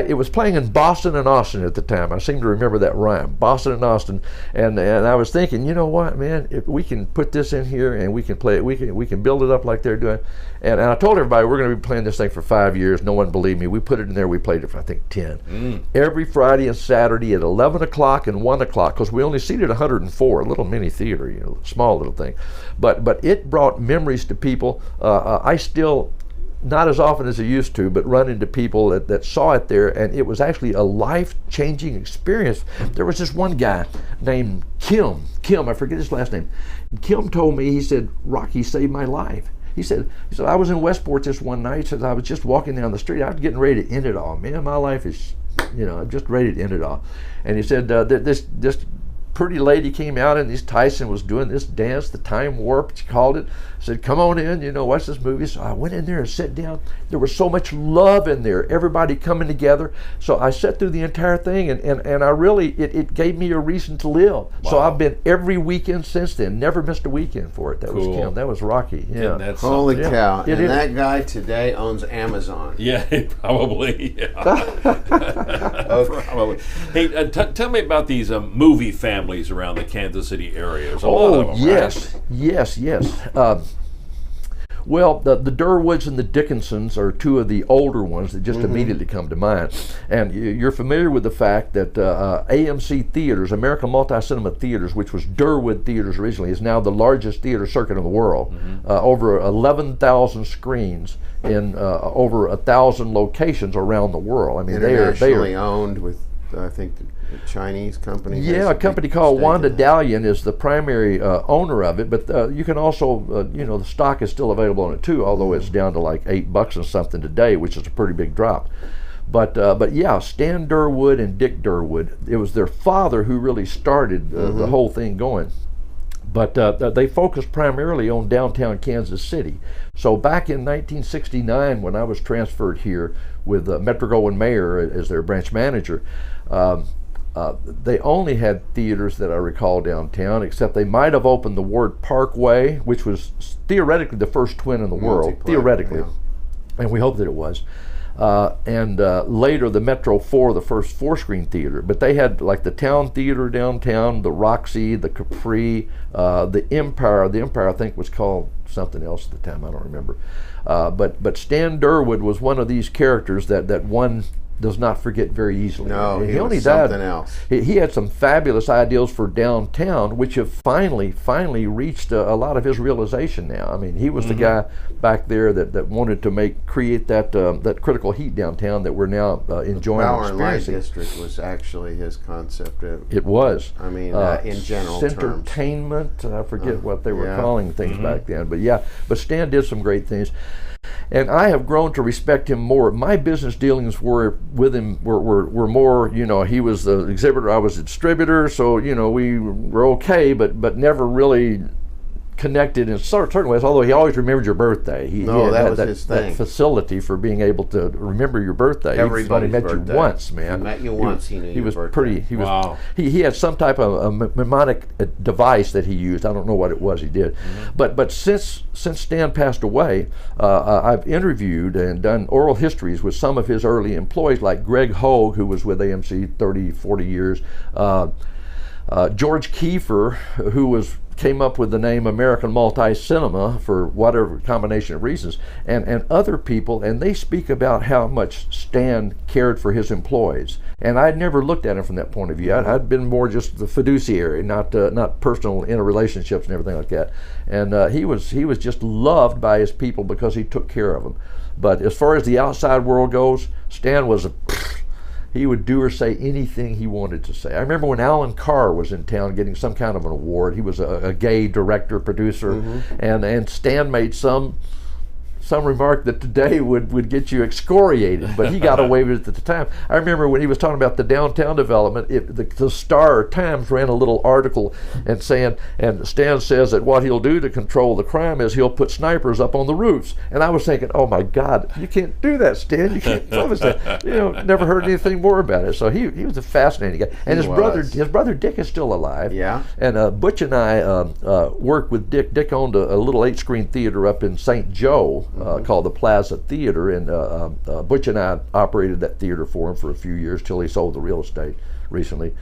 It was playing in Boston and Austin at the time. I seem to remember that rhyme, Boston and Austin. And I was thinking, you know what, man, if we can put this in here and we can play it, we can build it up like they're doing. And I told everybody we're going to be playing this thing for 5 years. No one believed me. We put it in there. We played it for I think 10. Every Friday and Saturday at 11 o'clock and 1 o'clock, because we only seated 104, a little mini theater, small little thing. But it brought memories to people. I still, not as often as I used to, but run into people that saw it there, and it was actually a life-changing experience. There was this one guy named Kim, I forget his last name. Kim told me, he said, "Rocky saved my life." He said, I was in Westport this one night, said I was just walking down the street, I was getting ready to end it all. Man, my life is, I'm just ready to end it all. And he said, this pretty lady came out, and this Tyson was doing this dance, the Time Warp, she called it. Said, come on in, watch this movie. So I went in there and sat down. There was so much love in there, everybody coming together. So I sat through the entire thing, and I really, it gave me a reason to live. Wow. So I've been every weekend since then, never missed a weekend for it. That was Kim. That was Rocky. Yeah. Holy cow. And that guy today owns Amazon. Yeah, probably. Yeah. Probably. Hey, tell me about these movie families around the Kansas City area. There's a lot of them, yes, right? yes. Well, the Durwoods and the Dickinsons are two of the older ones that just immediately come to mind. And you're familiar with the fact that AMC Theaters, American Multi-Cinema Theaters, which was Durwood Theaters originally, is now the largest theater circuit in the world. Over 11,000 screens in over 1,000 locations around the world. I mean, they are owned with, I think, the Chinese company. Yeah, a company called Wanda Dalian is the primary owner of it, but you can also, the stock is still available on it too, although it's down to like $8 and something today, which is a pretty big drop. But yeah, Stan Durwood and Dick Durwood, it was their father who really started the whole thing going. But they focused primarily on downtown Kansas City. So back in 1969, when I was transferred here with Metro-Goldwyn-Mayer as their branch manager, they only had theaters that I recall downtown, except they might have opened the Ward Parkway, which was theoretically the first twin in the world, theoretically, and we hope that it was. And later the Metro 4, the first 4-screen theater. But they had like the Town Theater downtown, the Roxy, the Capri, the Empire. The Empire, I think, was called something else at the time. I don't remember. But Stan Durwood was one of these characters that one does not forget very easily. No, he only died. Something else. He had some fabulous ideals for downtown, which have finally reached a lot of his realization now. I mean, he was the guy back there that wanted to create that critical heat downtown that we're now enjoying and experiencing. Power and Light District was actually his concept. It was. I mean, in general terms. Entertainment, I forget what they were calling things back then. But Stan did some great things. And I have grown to respect him more. My business dealings with him were more, he was the exhibitor, I was the distributor, so, we were okay, but never really connected in certain ways, although he always remembered your birthday. That was his thing. That facility for being able to remember your birthday. Everybody's met birthday. You once, man. He met you once, he knew your birthday. Wow. He had some type of a mnemonic device that he used. I don't know what it was he did. But since Stan passed away, I've interviewed and done oral histories with some of his early employees, like Greg Hogue, who was with AMC 30, 40 years, George Kiefer, who came up with the name American Multi-Cinema for whatever combination of reasons, and other people, and they speak about how much Stan cared for his employees. And I'd never looked at him from that point of view. I'd been more just the fiduciary, not personal interrelationships and everything like that. And he was just loved by his people because he took care of them. But as far as the outside world goes, Stan was he would do or say anything he wanted to say. I remember when Alan Carr was in town getting some kind of an award. He was a gay director, producer, and Stan made some remark that today would get you excoriated, but he got away with it at the time. I remember when he was talking about the downtown development, the Star Times ran a little article and Stan says that what he'll do to control the crime is he'll put snipers up on the roofs. And I was thinking, oh my God, you can't do that, Stan. You can't promise that. Never heard anything more about it. So he was a fascinating guy. And his brother Dick is still alive. Yeah. And Butch and I worked with Dick. Dick owned a little 8-screen theater up in St. Joe. Called the Plaza Theater, and Butch and I operated that theater for him for a few years till he sold the real estate recently.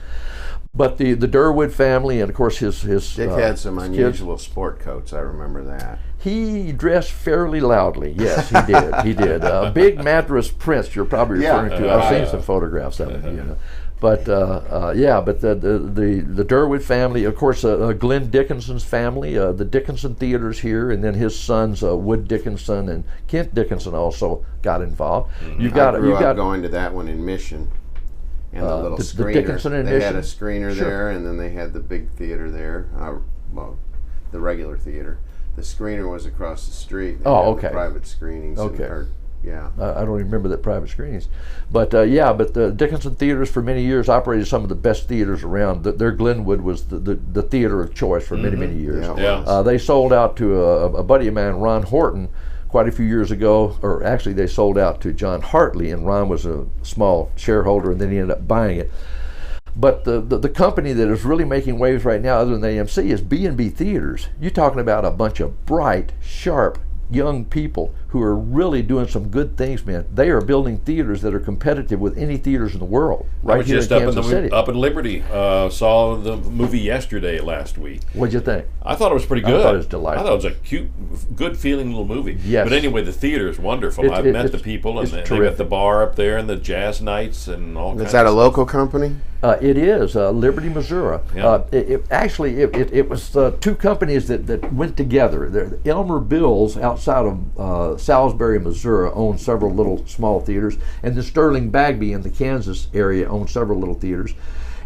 But the Durwood family, and of course his Dick had some unusual sport coats. I remember that. He dressed fairly loudly. Yes, he did. He did. Big Madras Prince, you're probably referring to. I've seen some photographs of him. But the Durwood family, of course, Glenn Dickinson's family, the Dickinson Theaters here, and then his sons Wood Dickinson and Kent Dickinson also got involved. I grew up going to that one in Mission, and the little screener. The Dickinson in they Mission? had a screener there, and then they had the big theater there. The regular theater. The screener was across the street. They had the private screenings. Okay. Or Yeah. I don't even remember that private screenings. But but the Dickinson Theaters for many years operated some of the best theaters around. Their Glenwood was the theater of choice for many, many years. Yeah. They sold out to a buddy of mine, Ron Horton, quite a few years ago, or actually they sold out to John Hartley, and Ron was a small shareholder, and then he ended up buying it. But the company that is really making waves right now, other than AMC, is B&B Theaters. You're talking about a bunch of bright, sharp, young people who are really doing some good things, man. They are building theaters that are competitive with any theaters in the world, right here in Kansas City. Up in Liberty. Saw the movie yesterday last week. What'd you think? I thought it was pretty good. I thought it was delightful. I thought it was a cute, good-feeling little movie. Yes. But anyway, the theater is wonderful. I've met the people, and they got the bar up there and the jazz nights and all kinds of stuff. Is that a local company? It is Liberty, Missouri. Yeah. It was two companies that went together. Elmer Bills outside of Salisbury, Missouri, owned several little small theaters, and then Sterling Bagby in the Kansas area owned several little theaters.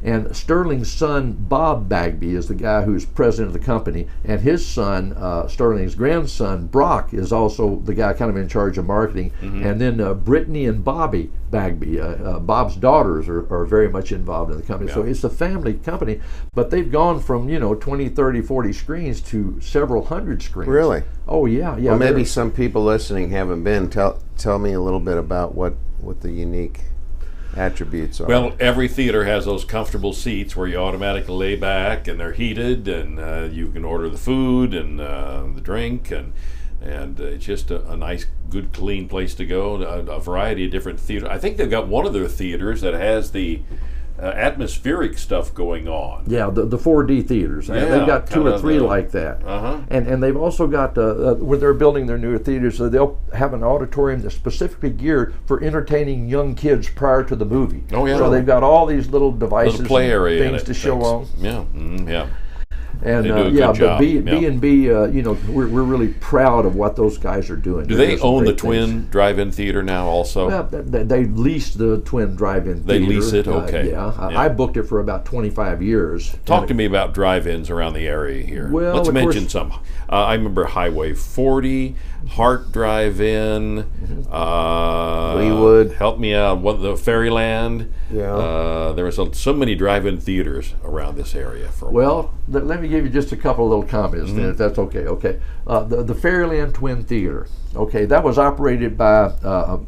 And Sterling's son, Bob Bagby, is the guy who's president of the company, and his son, Sterling's grandson, Brock, is also the guy kind of in charge of marketing. And then Brittany and Bobby Bagby, Bob's daughters, are very much involved in the company. So it's a family company, but they've gone from 20, 30, 40 screens to several hundred screens. Really? Oh yeah. Well, maybe some people listening haven't been. Tell me a little bit about what the unique attributes are. Well, every theater has those comfortable seats where you automatically lay back, and they're heated, and you can order the food and the drink, and it's just a nice, good, clean place to go. A variety of different theaters. I think they've got one of their theaters that has the atmospheric stuff going on. Yeah, the 4D theaters. Yeah, they've got two or three like that. And they've also got, when they're building their newer theaters, they'll have an auditorium that's specifically geared for entertaining young kids prior to the movie. Oh, yeah. So they've got all these little devices, little play area, things to show on. Yeah, yeah. And They do a good job. B&B, we're really proud of what those guys are doing. Do they own the Twin Drive-In Theater now also? Well, they leased the Twin Drive-In Theater. They lease it? Okay. I booked it for about 25 years. Talk to me about drive-ins around the area here. Well, let's of mention course, some. I remember Highway 40, Hart Drive-In, Leewood. Help me out. The Fairyland. Yeah. There was so many drive-in theaters around this area for a while. Well, let me give you just a couple of little comments then, if that's okay. Okay, the Fairyland Twin Theater. Okay, that was operated by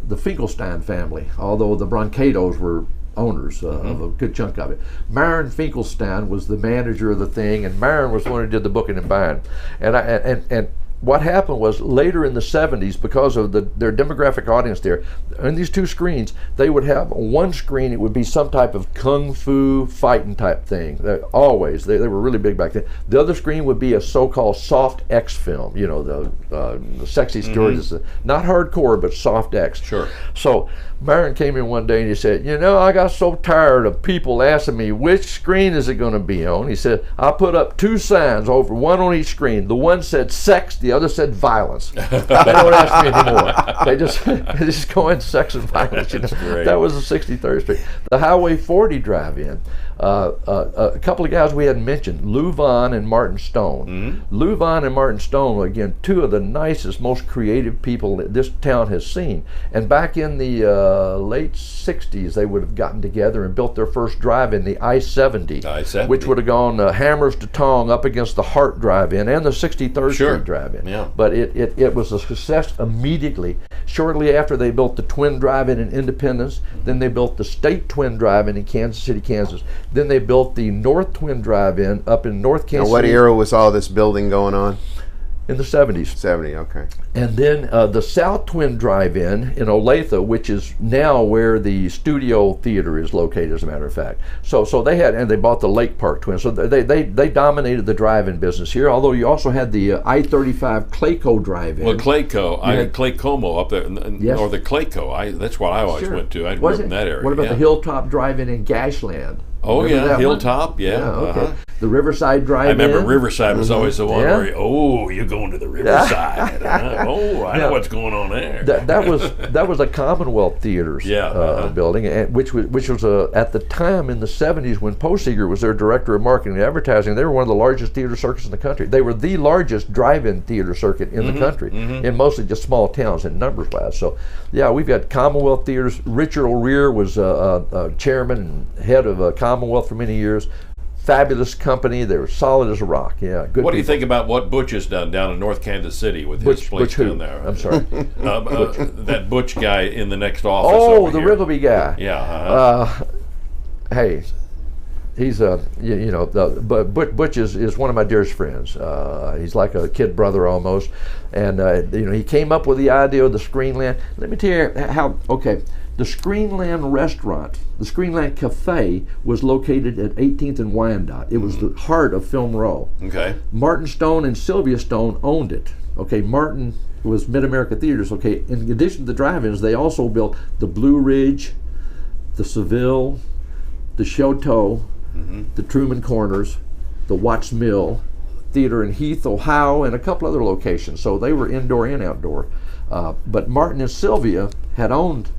the Finkelstein family, although the Brancatos were owners of a good chunk of it. Myron Finkelstein was the manager of the thing, and Myron was the one who did the booking and buying. And what happened was later in the 70s, because of their demographic audience there, in these two screens, they would have one screen, it would be some type of kung fu fighting type thing. They were really big back then. The other screen would be a so-called soft X film, the sexy stories, not hardcore, but soft X. Sure. So Myron came in one day and he said, I got so tired of people asking me, which screen is it going to be on? He said, I put up two signs over, one on each screen. The one said sex, the other said violence. They don't ask me anymore. They just go in sex and violence. Great. That was the 63rd Street. The Highway 40 drive-in. A couple of guys we hadn't mentioned, Lou Vaughn and Martin Stone. Lou Vaughn and Martin Stone, again, two of the nicest, most creative people that this town has seen. And back in the late 60s, they would have gotten together and built their first drive-in, the I-70, which would have gone Hammers to Tong up against the Hart drive-in and the 63rd Street drive-in. Yeah. But it was a success immediately. Shortly after, they built the Twin Drive-In in Independence. Then they built the State Twin Drive-In in Kansas City, Kansas. Then they built the North Twin Drive-In up in North Kansas Now, what City. era was all this building going on? In the 70s. 70, okay. And then the South Twin Drive-In in Olathe, which is now where the Studio Theater is located, as a matter of fact. So they had, and they bought the Lake Park Twin. So they dominated the drive-in business here. Although you also had the I-35 Clayco Drive-In. Well, Clayco, I had Claycomo up there, or the Clayco. That's what I always went to. I grew up in that area. What about the Hilltop Drive-In in Gashland? Oh, Remember yeah, that one? Hilltop, yeah. Okay. uh-huh. The Riverside Drive-In. I remember Riverside was always the one Yeah. where, you're going to the Riverside. I know what's going on there. That was a Commonwealth Theaters building, and which was at the time in the 70s when Poseger was their director of marketing and advertising. They were one of the largest theater circuits in the country. They were the largest drive-in theater circuit in the country, in mostly just small towns in numbers wise. So, yeah, we've got Commonwealth Theaters. Richard O'Rear was chairman and head of Commonwealth for many years. Fabulous company. They were solid as a rock. Yeah, good. What do you people. think about what Butch has done down in North Kansas City with his place Butch who? down there? I'm sorry. That Butch guy in the next office. Oh, over the here. Riggleby guy. Yeah. Hey, he's but Butch is one of my dearest friends. He's like a kid brother almost, and he came up with the idea of the Screenland. Let me tell you how. Okay, the Screenland restaurant, the Screenland Cafe, was located at 18th and Wyandotte. It was the heart of Film Row. Okay. Martin Stone and Sylvia Stone owned it. Okay, Martin was Mid-America Theaters. Okay, in addition to the drive-ins, they also built the Blue Ridge, the Seville, the Chateau, the Truman Corners, the Watts Mill Theater in Heath, Ohio, and a couple other locations. So they were indoor and outdoor. But Martin and Sylvia had owned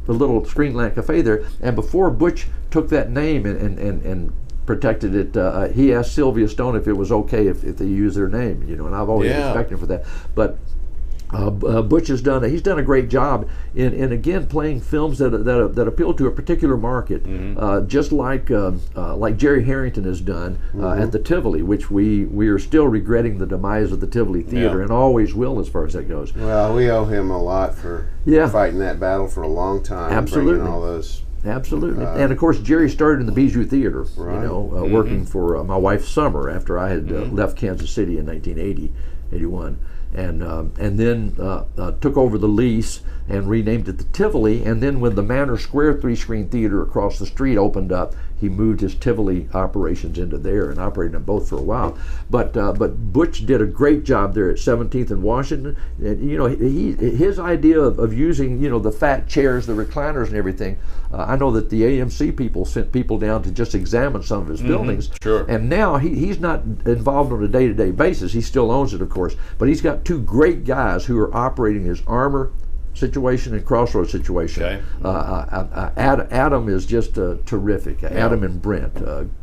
the little Screenland Cafe there, and before Butch took that name and protected it, he asked Sylvia Stone if it was okay if they use their name, and I've always respected him for that. But Butch he's done a great job in again playing films that appeal to a particular market, just like Jerry Harrington has done at the Tivoli, which we are still regretting the demise of the Tivoli Theater, and always will as far as that goes. Well, we owe him a lot for fighting that battle for a long time. Absolutely. Bringing all those. Absolutely, and of course Jerry started in the Bijou Theater, Right. Working for my wife Summer after I had left Kansas City in 1981. And then took over the lease and renamed it the Tivoli. And then when the Manor Square three-screen theater across the street opened up, he moved his Tivoli operations into there and operated them both for a while. But Butch did a great job there at 17th and Washington. And, his idea of using the fat chairs, the recliners, and everything. I know that the AMC people sent people down to just examine some of his buildings. Sure. And now he's not involved on a day-to-day basis. He still owns it, of course, but he's got two great guys who are operating his Armour situation and Crossroads situation. Okay. Adam is just terrific. Adam and Brent,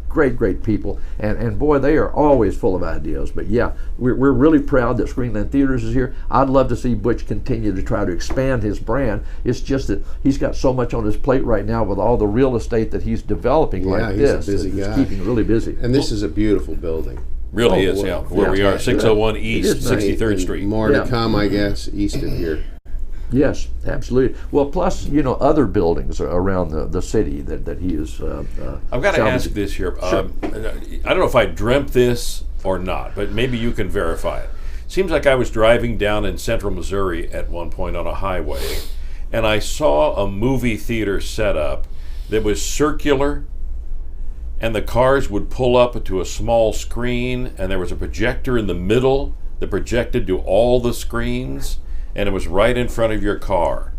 great people, and boy, they are always full of ideas. But yeah, we're really proud that Screenland Theaters is here. I'd love to see Butch continue to try to expand his brand. It's just that he's got so much on his plate right now with all the real estate that he's developing like he's this. a busy It's guy. keeping really busy. And this is a beautiful building. Really is, yeah. Where we are, 601 East, is nice. 63rd Street. More Yeah. to come, I guess, east of here. Yes, absolutely. Well, plus other buildings around the city that he is. I've got to salvaging. ask this here. I don't know if I dreamt this or not, but maybe you can verify it. Seems like I was driving down in central Missouri at one point on a highway, and I saw a movie theater set up that was circular, and the cars would pull up to a small screen, and there was a projector in the middle that projected to all the screens, and it was right in front of your car.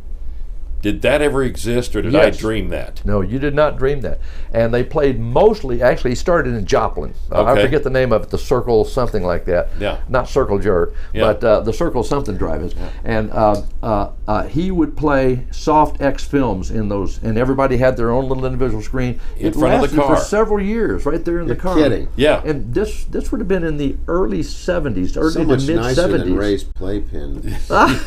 Did that ever exist, or did I Yes. dream that? No, you did not dream that. And they played mostly, actually, he started in Joplin. I Okay. forget the name of it, the Circle something like that. Yeah. Not Circle Jerk, Yeah. but the Circle something drive-ins. And he would play Soft X films in those, and everybody had their own little individual screen. In It front of the lasted car. for several years, right there in the You're car. kidding. Yeah. And this would have been in the early 70s, early So to much mid nicer than 70s. Ray's playpen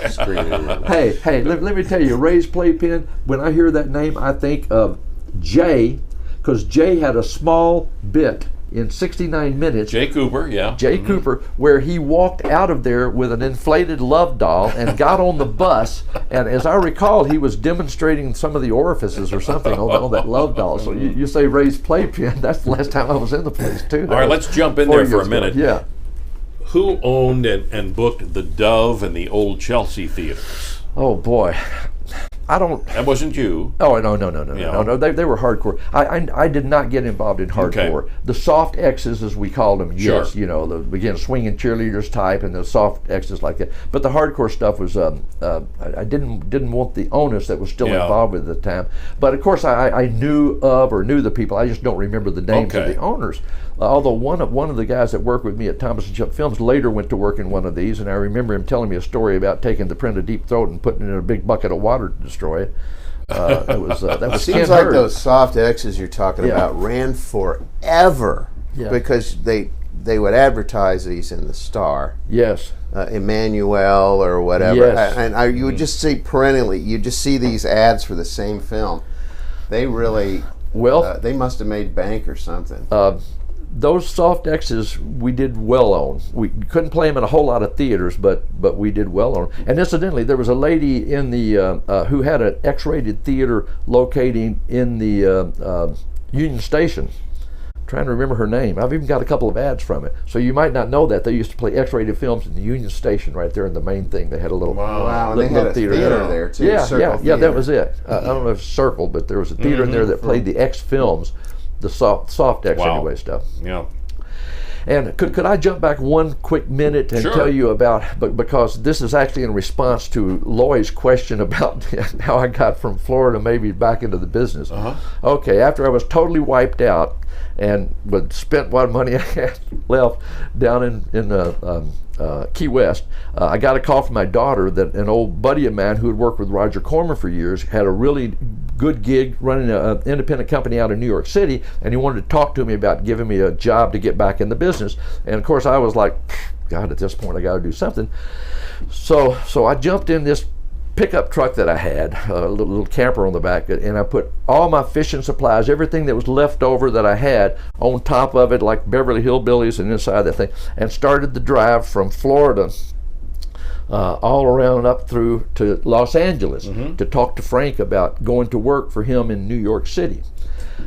screening room. Hey, let me tell you, Ray's Playpen, when I hear that name, I think of Jay, because Jay had a small bit in 69 Minutes, Jay Cooper, yeah. Jay Cooper, where he walked out of there with an inflated love doll and got on the bus, and as I recall, he was demonstrating some of the orifices or something on that love doll. So you say Ray's Playpen, that's the last time I was in the place, too. All right, let's jump in there for a minute. Yeah. Who owned and booked the Dove and the Old Chelsea theaters? Oh, boy. I don't. That wasn't you. Oh no! Yeah. No! They were hardcore. I did not get involved in hardcore. Okay. The soft X's, as we called them, yes, Sure. you know, the again swinging cheerleaders type, and the soft X's like that. But the hardcore stuff was, I didn't want the onus that was still Yeah. involved with at the time. But of course, I knew of or knew the people. I just don't remember the names of Okay. the owners. Although one of the guys that worked with me at Thomas and Shelp Films later went to work in one of these, and I remember him telling me a story about taking the print of Deep Throat and putting it in a big bucket of water to destroy it. That was Ken Seems like Hurd. those soft X's you're talking Yeah. about ran forever Yeah. because they would advertise these in the Star, Yes. Emmanuel or whatever, Yes. and you would just see perennially. You just see these ads for the same film. They really, Well, they must have made bank or something. those soft X's we did well on. We couldn't play them in a whole lot of theaters, but we did well on them. And incidentally, there was a lady in the who had an X-rated theater locating in the Union Station. I'm trying to remember her name. I've even got a couple of ads from it. So you might not know that they used to play X-rated films in the Union Station right there in the main thing. They had a little Wow, and they little had a theater there too. Yeah, Circle yeah, Theater. that was it. I don't know if it's Circle, but there was a theater in there that played the X films, the soft X Wow. anyway stuff. Yeah. And could I jump back one quick minute and Sure. tell you about, because this is actually in response to Loy's question about how I got from Florida maybe back into the business. Okay, after I was totally wiped out and would spent what money I had left down in Key West, I got a call from my daughter that an old buddy of mine who had worked with Roger Corman for years had a really good gig running an independent company out of New York City, and he wanted to talk to me about giving me a job to get back in the business. And of course I was like, God, at this point I got to do something. So I jumped in this pickup truck that I had, a little camper on the back, and I put all my fishing supplies, everything that was left over that I had, on top of it like Beverly Hillbillies and inside that thing, and started the drive from Florida all around up through to Los Angeles to talk to Frank about going to work for him in New York City,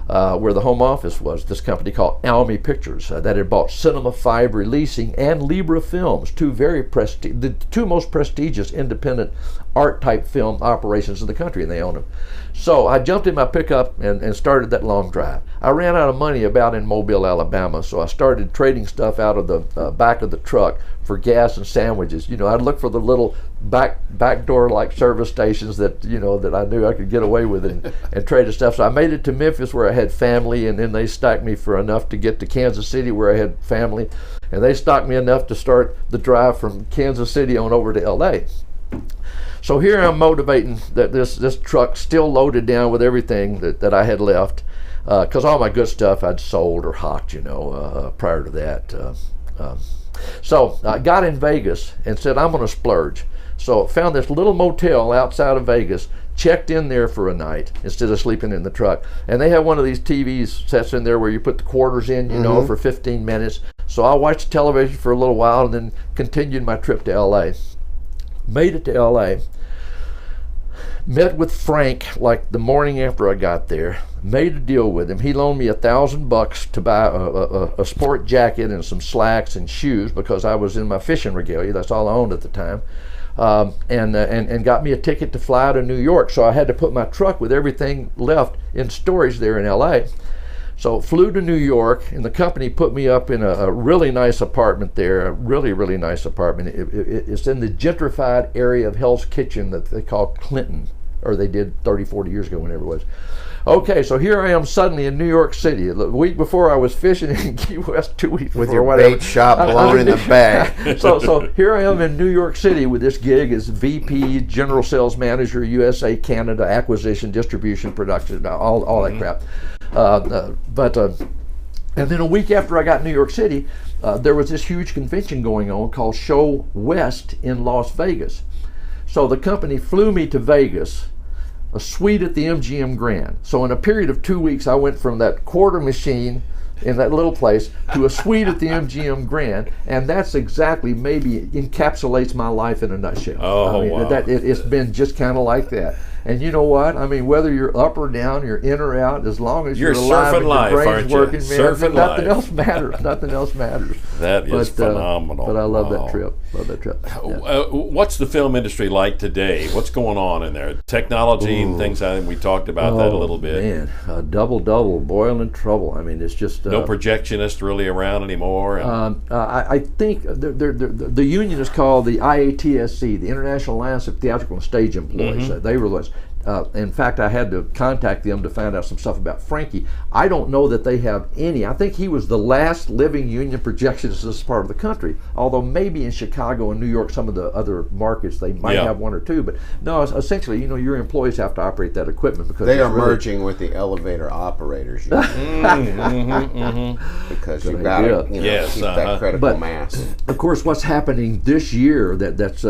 where the home office was. This company called Almy Pictures that had bought Cinema 5 Releasing and Libra Films, the two most prestigious independent art type film operations in the country, and they own them. So I jumped in my pickup and started that long drive. I ran out of money about in Mobile, Alabama, so I started trading stuff out of the back of the truck for gas and sandwiches. You know, I'd look for the little back door like service stations that, you know, that I knew I could get away with and traded stuff. So I made it to Memphis where I had family, and then they stacked me for enough to get to Kansas City where I had family, and they stocked me enough to start the drive from Kansas City on over to LA. So here I'm motivating that this truck still loaded down with everything that I had left, because all my good stuff I'd sold or hawked, you know, prior to that. So I got in Vegas and said, I'm going to splurge. So found this little motel outside of Vegas, checked in there for a night instead of sleeping in the truck. And they have one of these TV sets in there where you put the quarters in, you know, for 15 minutes. So I watched television for a little while and then continued my trip to LA. Made it to LA. Met with Frank like the morning after I got there. Made a deal with him. He loaned me $1,000 to buy a sport jacket and some slacks and shoes because I was in my fishing regalia. That's all I owned at the time. And got me a ticket to fly to New York. So I had to put my truck with everything left in storage there in LA. So flew to New York, and the company put me up in a really nice apartment there, a really, really nice apartment. It's in the gentrified area of Hell's Kitchen that they call Clinton, or they did 30, 40 years ago, whenever it was. Okay, so here I am suddenly in New York City. The week before I was fishing in Key West, 2 weeks With before, your whatever. bait shop blown in the bag. So here I am in New York City with this gig as VP, General Sales Manager, USA, Canada, Acquisition, Distribution, Production, all that crap. And then a week after I got in New York City, there was this huge convention going on called Show West in Las Vegas. So the company flew me to Vegas, a suite at the MGM Grand. So in a period of 2 weeks, I went from that quarter machine in that little place to a suite at the MGM Grand, and that's exactly, maybe encapsulates my life in a nutshell. Oh, I mean, wow. It's been just kind of like that. And you know what? I mean, whether you're up or down, you're in or out, as long as You're alive surfing and life, your brain's aren't you? working, man, Surfing nothing life. else matters. Nothing else matters. That is phenomenal. But I love Wow. that trip. Love that trip. Yeah. What's the film industry like today? What's going on in there? Technology and things. I think we talked about that a little bit. Man, double, boiling trouble. I mean, it's just No projectionist really around anymore. And I think the union is called the IATSC, the International Alliance of Theatrical and Stage Employees. They were the in fact, I had to contact them to find out some stuff about Frankie. I don't know that they have any. I think he was the last living union projectionist in this part of the country, although maybe in Chicago and New York, some of the other markets, they might have one or two. But no, essentially, you know, your employees have to operate that equipment because They it's are really- merging with the elevator operators union. Because you've got to Yes, keep that critical But- mass. Of course, what's happening this year? That's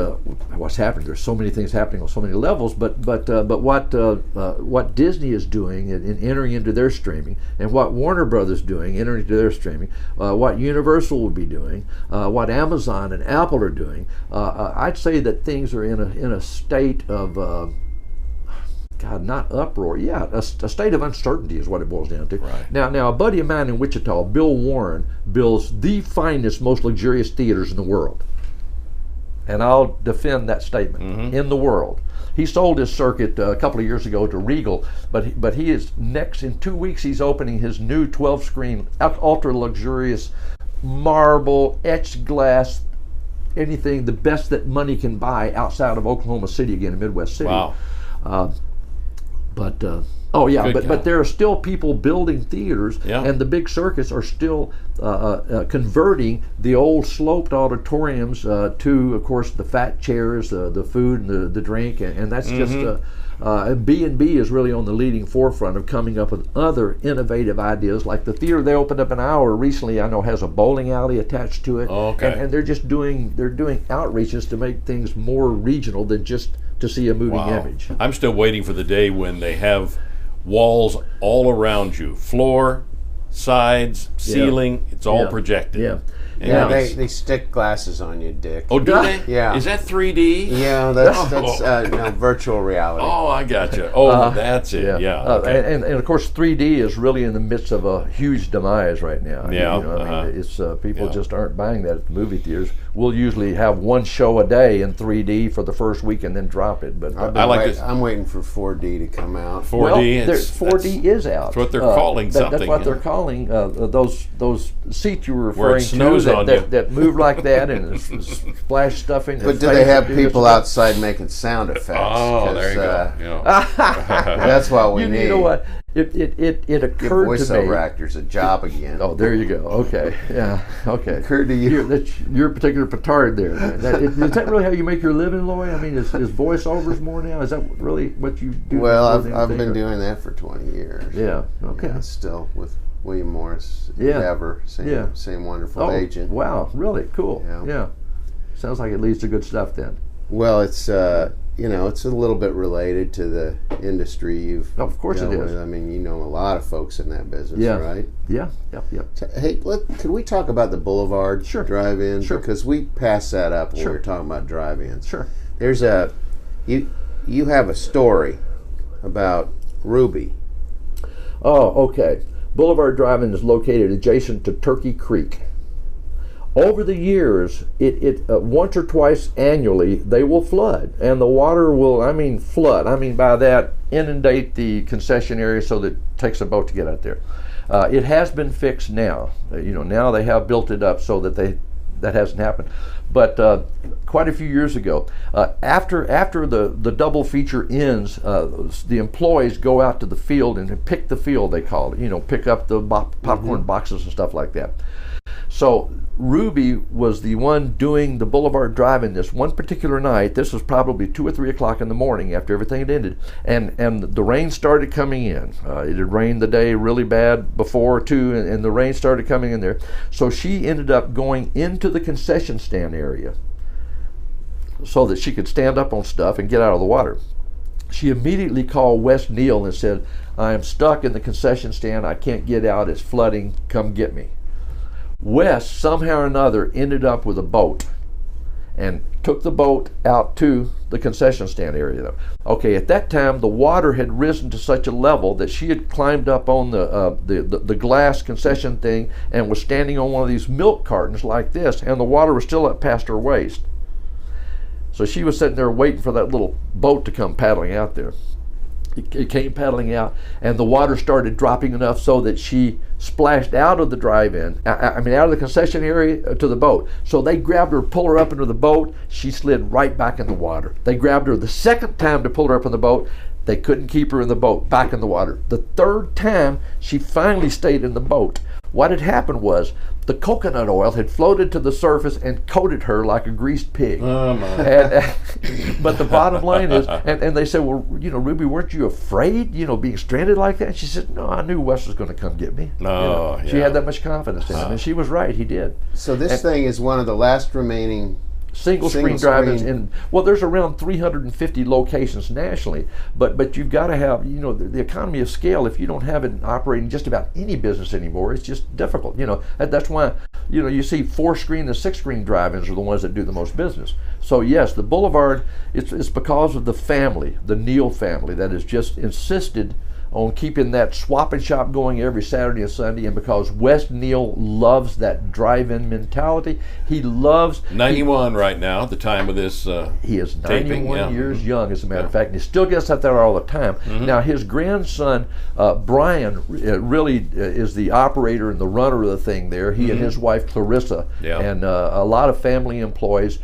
what's happening. There's so many things happening on so many levels. But what Disney is doing in entering into their streaming, and what Warner Brothers doing entering into their streaming, what Universal will be doing, what Amazon and Apple are doing, I'd say that things are in a state of God, not uproar. Yeah, a state of uncertainty is what it boils down to. Right. Now, a buddy of mine in Wichita, Bill Warren, builds the finest, most luxurious theaters in the world. And I'll defend that statement. In the world. He sold his circuit a couple of years ago to Regal, but he is next in 2 weeks. He's opening his new 12-screen, ultra luxurious, marble, etched glass, anything the best that money can buy outside of Oklahoma City again, in Midwest City. wow. But Good but God. there are still people building theaters, Yeah. and the big circuits are still converting the old sloped auditoriums to, of course, the fat chairs, the food, and the drink, and that's just. B&B is really on the leading forefront of coming up with other innovative ideas, like the theater they opened up an hour recently. I know has a bowling alley attached to it, Okay. and they're doing outreaches to make things more regional than just to see a moving Wow. image. I'm still waiting for the day when they have walls all around you, floor, sides, ceiling. It's all Yeah. projected. Yeah. And Yeah, it's- they stick glasses on you, Dick. Oh, do they? Yeah. Is that 3D? Yeah, that's virtual reality. Oh, I gotcha. Oh, that's it. Yeah. Okay. And of course, 3D is really in the midst of a huge demise right now. Yeah, You know, I mean, it's people Yeah. just aren't buying that at the movie theaters. We'll usually have one show a day in 3D for the first week and then drop it. But I like this. I'm waiting for 4D to come out. 4D. well, 4D is out. that's what they're calling That's something, what yeah. they're calling those seats you were Where it referring snows to on you. that move like that and splash stuff in your But do face they have and do people this stuff. outside making sound effects? Oh, there you go. Yeah. That's what we need. You know what? It Give occurred to voiceover me. actors a job again. Oh, there you go. Okay, yeah, okay. Occurred to you. You're a particular petard there. Is that really how you make your living, Lloyd? I mean, is voiceovers more now? Is that really what you do? Well, more than I've anything, been or- doing that for 20 years. Yeah. Okay. Yeah, still with William Morris. Yeah. Endeavor, Yeah. same wonderful Oh, agent. wow! Really cool. Yeah. Yeah. Sounds like it leads to good stuff then. Well, it's it's a little bit related to the industry you've. Oh, of course it dealt is. with. I mean, you know a lot of folks in that business, Yeah. right? Yeah. Yep. Hey, could we talk about the Boulevard Sure. drive-in? Sure. Because we passed that up when Sure. we were talking about drive-ins. Sure. There's you have a story about Ruby. Oh, okay. Boulevard Drive-In is located adjacent to Turkey Creek. Over the years, it once or twice annually, they will flood, and the water will, flood. I mean by that, inundate the concession area so that it takes a boat to get out there. It has been fixed now. Now they have built it up so that that hasn't happened. But quite a few years ago, after the double feature ends, the employees go out to the field and pick the field, they call it. Pick up the popcorn boxes and stuff like that. So Ruby was the one doing the Boulevard Drive-In this one particular night. This was probably 2 or 3 o'clock in the morning after everything had ended, and the rain started coming in. It had rained the day really bad before too, and the rain started coming in there. So she ended up going into the concession stand area so that she could stand up on stuff and get out of the water. She immediately called Wes Neal and said, "I am stuck in the concession stand. I can't get out. It's flooding. Come get me." Wes, somehow or another, ended up with a boat and took the boat out to the concession stand area. Okay, at that time the water had risen to such a level that she had climbed up on the glass concession thing and was standing on one of these milk cartons like this, and the water was still up past her waist. So she was sitting there waiting for that little boat to come paddling out there. It came paddling out, and the water started dropping enough so that she splashed out of the drive-in, out of the concession area to the boat. So they grabbed her, pulled her up into the boat. She slid right back in the water. They grabbed her the second time to pull her up in the boat. They couldn't keep her in the boat, back in the water. The third time, she finally stayed in the boat. What had happened was the coconut oil had floated to the surface and coated her like a greased pig. Oh my. But the bottom line is, and they said, well, Ruby, weren't you afraid, being stranded like that? And she said, no, I knew Wes was going to come get me. No, She had that much confidence in him, and she was right, he did. So this thing is one of the last remaining Single screen drive-ins there's around 350 locations nationally, but you've got to have the economy of scale. If you don't have it operating just about any business anymore, it's just difficult. That's why you see 4-screen and 6-screen drive-ins are the ones that do the most business. So yes, the Boulevard, it's because of the family, the Neal family, that has just insisted on keeping that swap and shop going every Saturday and Sunday, and because Wes Neal loves that drive-in mentality. He loves 91 right now at the time of this he is 91 taping, years young, as a matter of fact, and he still gets out there all the time. Now his grandson Brian really is the operator and the runner of the thing there. He and his wife Clarissa, and a lot of family employees.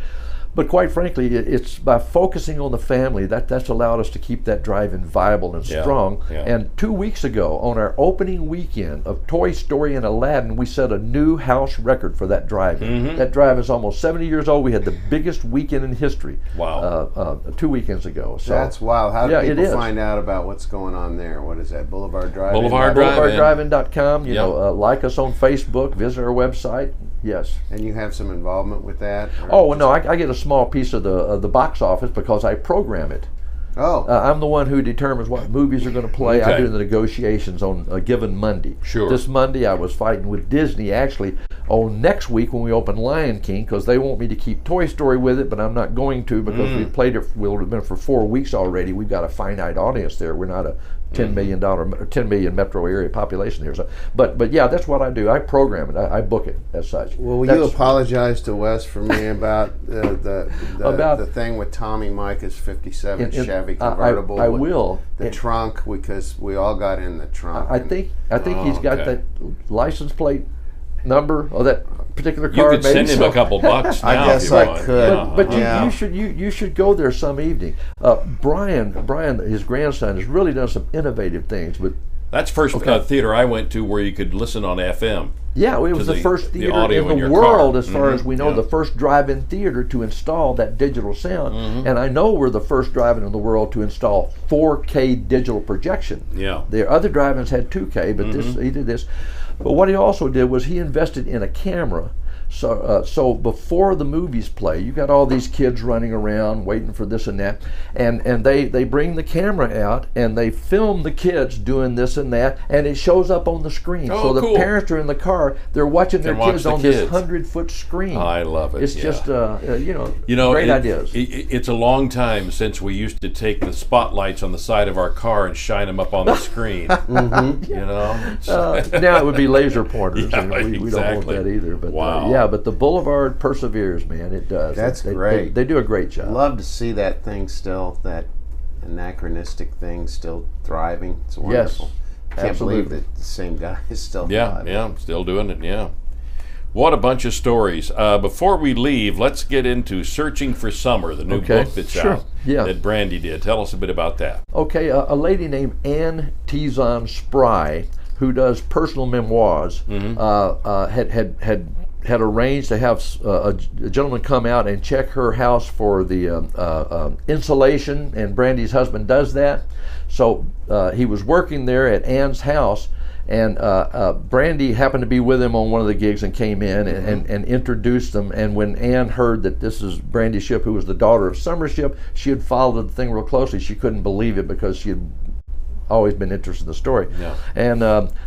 But quite frankly, it's by focusing on the family that's allowed us to keep that drive-in viable and strong. And 2 weeks ago, on our opening weekend of Toy Story and Aladdin, we set a new house record for that drive-in. That drive-in is almost 70 years old. We had the biggest weekend in history. Wow. 2 weekends ago. So that's wild. How do people find out about what's going on there? What is that? Boulevard Drive-In? BoulevardDrive-In.com. Like us on Facebook. Visit our website. Yes. And you have some involvement with that? Oh, no, I get a small piece of the box office because I program it. Oh. I'm the one who determines what movies are going to play. I do the negotiations on a given Monday. Sure. This Monday I was fighting with Disney actually on next week when we open Lion King, because they want me to keep Toy Story with it, but I'm not going to because we've played it, we'll have been for 4 weeks already. We've got a finite audience there. We're not a $10 million metro area population here. So, but yeah, that's what I do. I program it. I book it as such. Well, will you apologize to Wes for me about the thing with Tommy Micah's '57 Chevy convertible? I will. The trunk, because we all got in the trunk. I think he's got that license plate number of that particular car. You could send him a couple bucks now. I guess I could. But you should go there some evening. Brian, his grandson, has really done some innovative things. But that's first theater I went to where you could listen on FM. Yeah, it was the first theater in the world, as far as we know, the first drive-in theater to install that digital sound. And I know we're the first drive-in in the world to install 4K digital projection. Yeah. The other drive-ins had 2K, but he did this. But what he also did was he invested in a camera. So before the movies play, you got all these kids running around waiting for this and that, and they bring the camera out and they film the kids doing this and that, and it shows up on the screen. Oh, so the cool. parents are in the car, they're watching their kids on this 100-foot screen. I love it. It's just great ideas. It's a long time since we used to take the spotlights on the side of our car and shine them up on the screen. Now it would be laser pointers. Yeah, we don't want that either. But wow. But the Boulevard perseveres, man. It does. That's great. They do a great job. Love to see that thing still, that anachronistic thing still thriving. It's wonderful. Yes, Can't believe that the same guy is still alive. Yeah, still doing it, yeah. What a bunch of stories. Before we leave, let's get into Searching for Summer, the new book that's out that Brandy did. Tell us a bit about that. Okay, a lady named Ann Tizon Spry, who does personal memoirs, had arranged to have a gentleman come out and check her house for the insulation, and Brandy's husband does that. So he was working there at Ann's house, and Brandy happened to be with him on one of the gigs and came in and introduced them. And when Ann heard that this is Brandy Shipp, who was the daughter of Summer Shipp, she had followed the thing real closely. She couldn't believe it because she had always been interested in the story. Yeah. And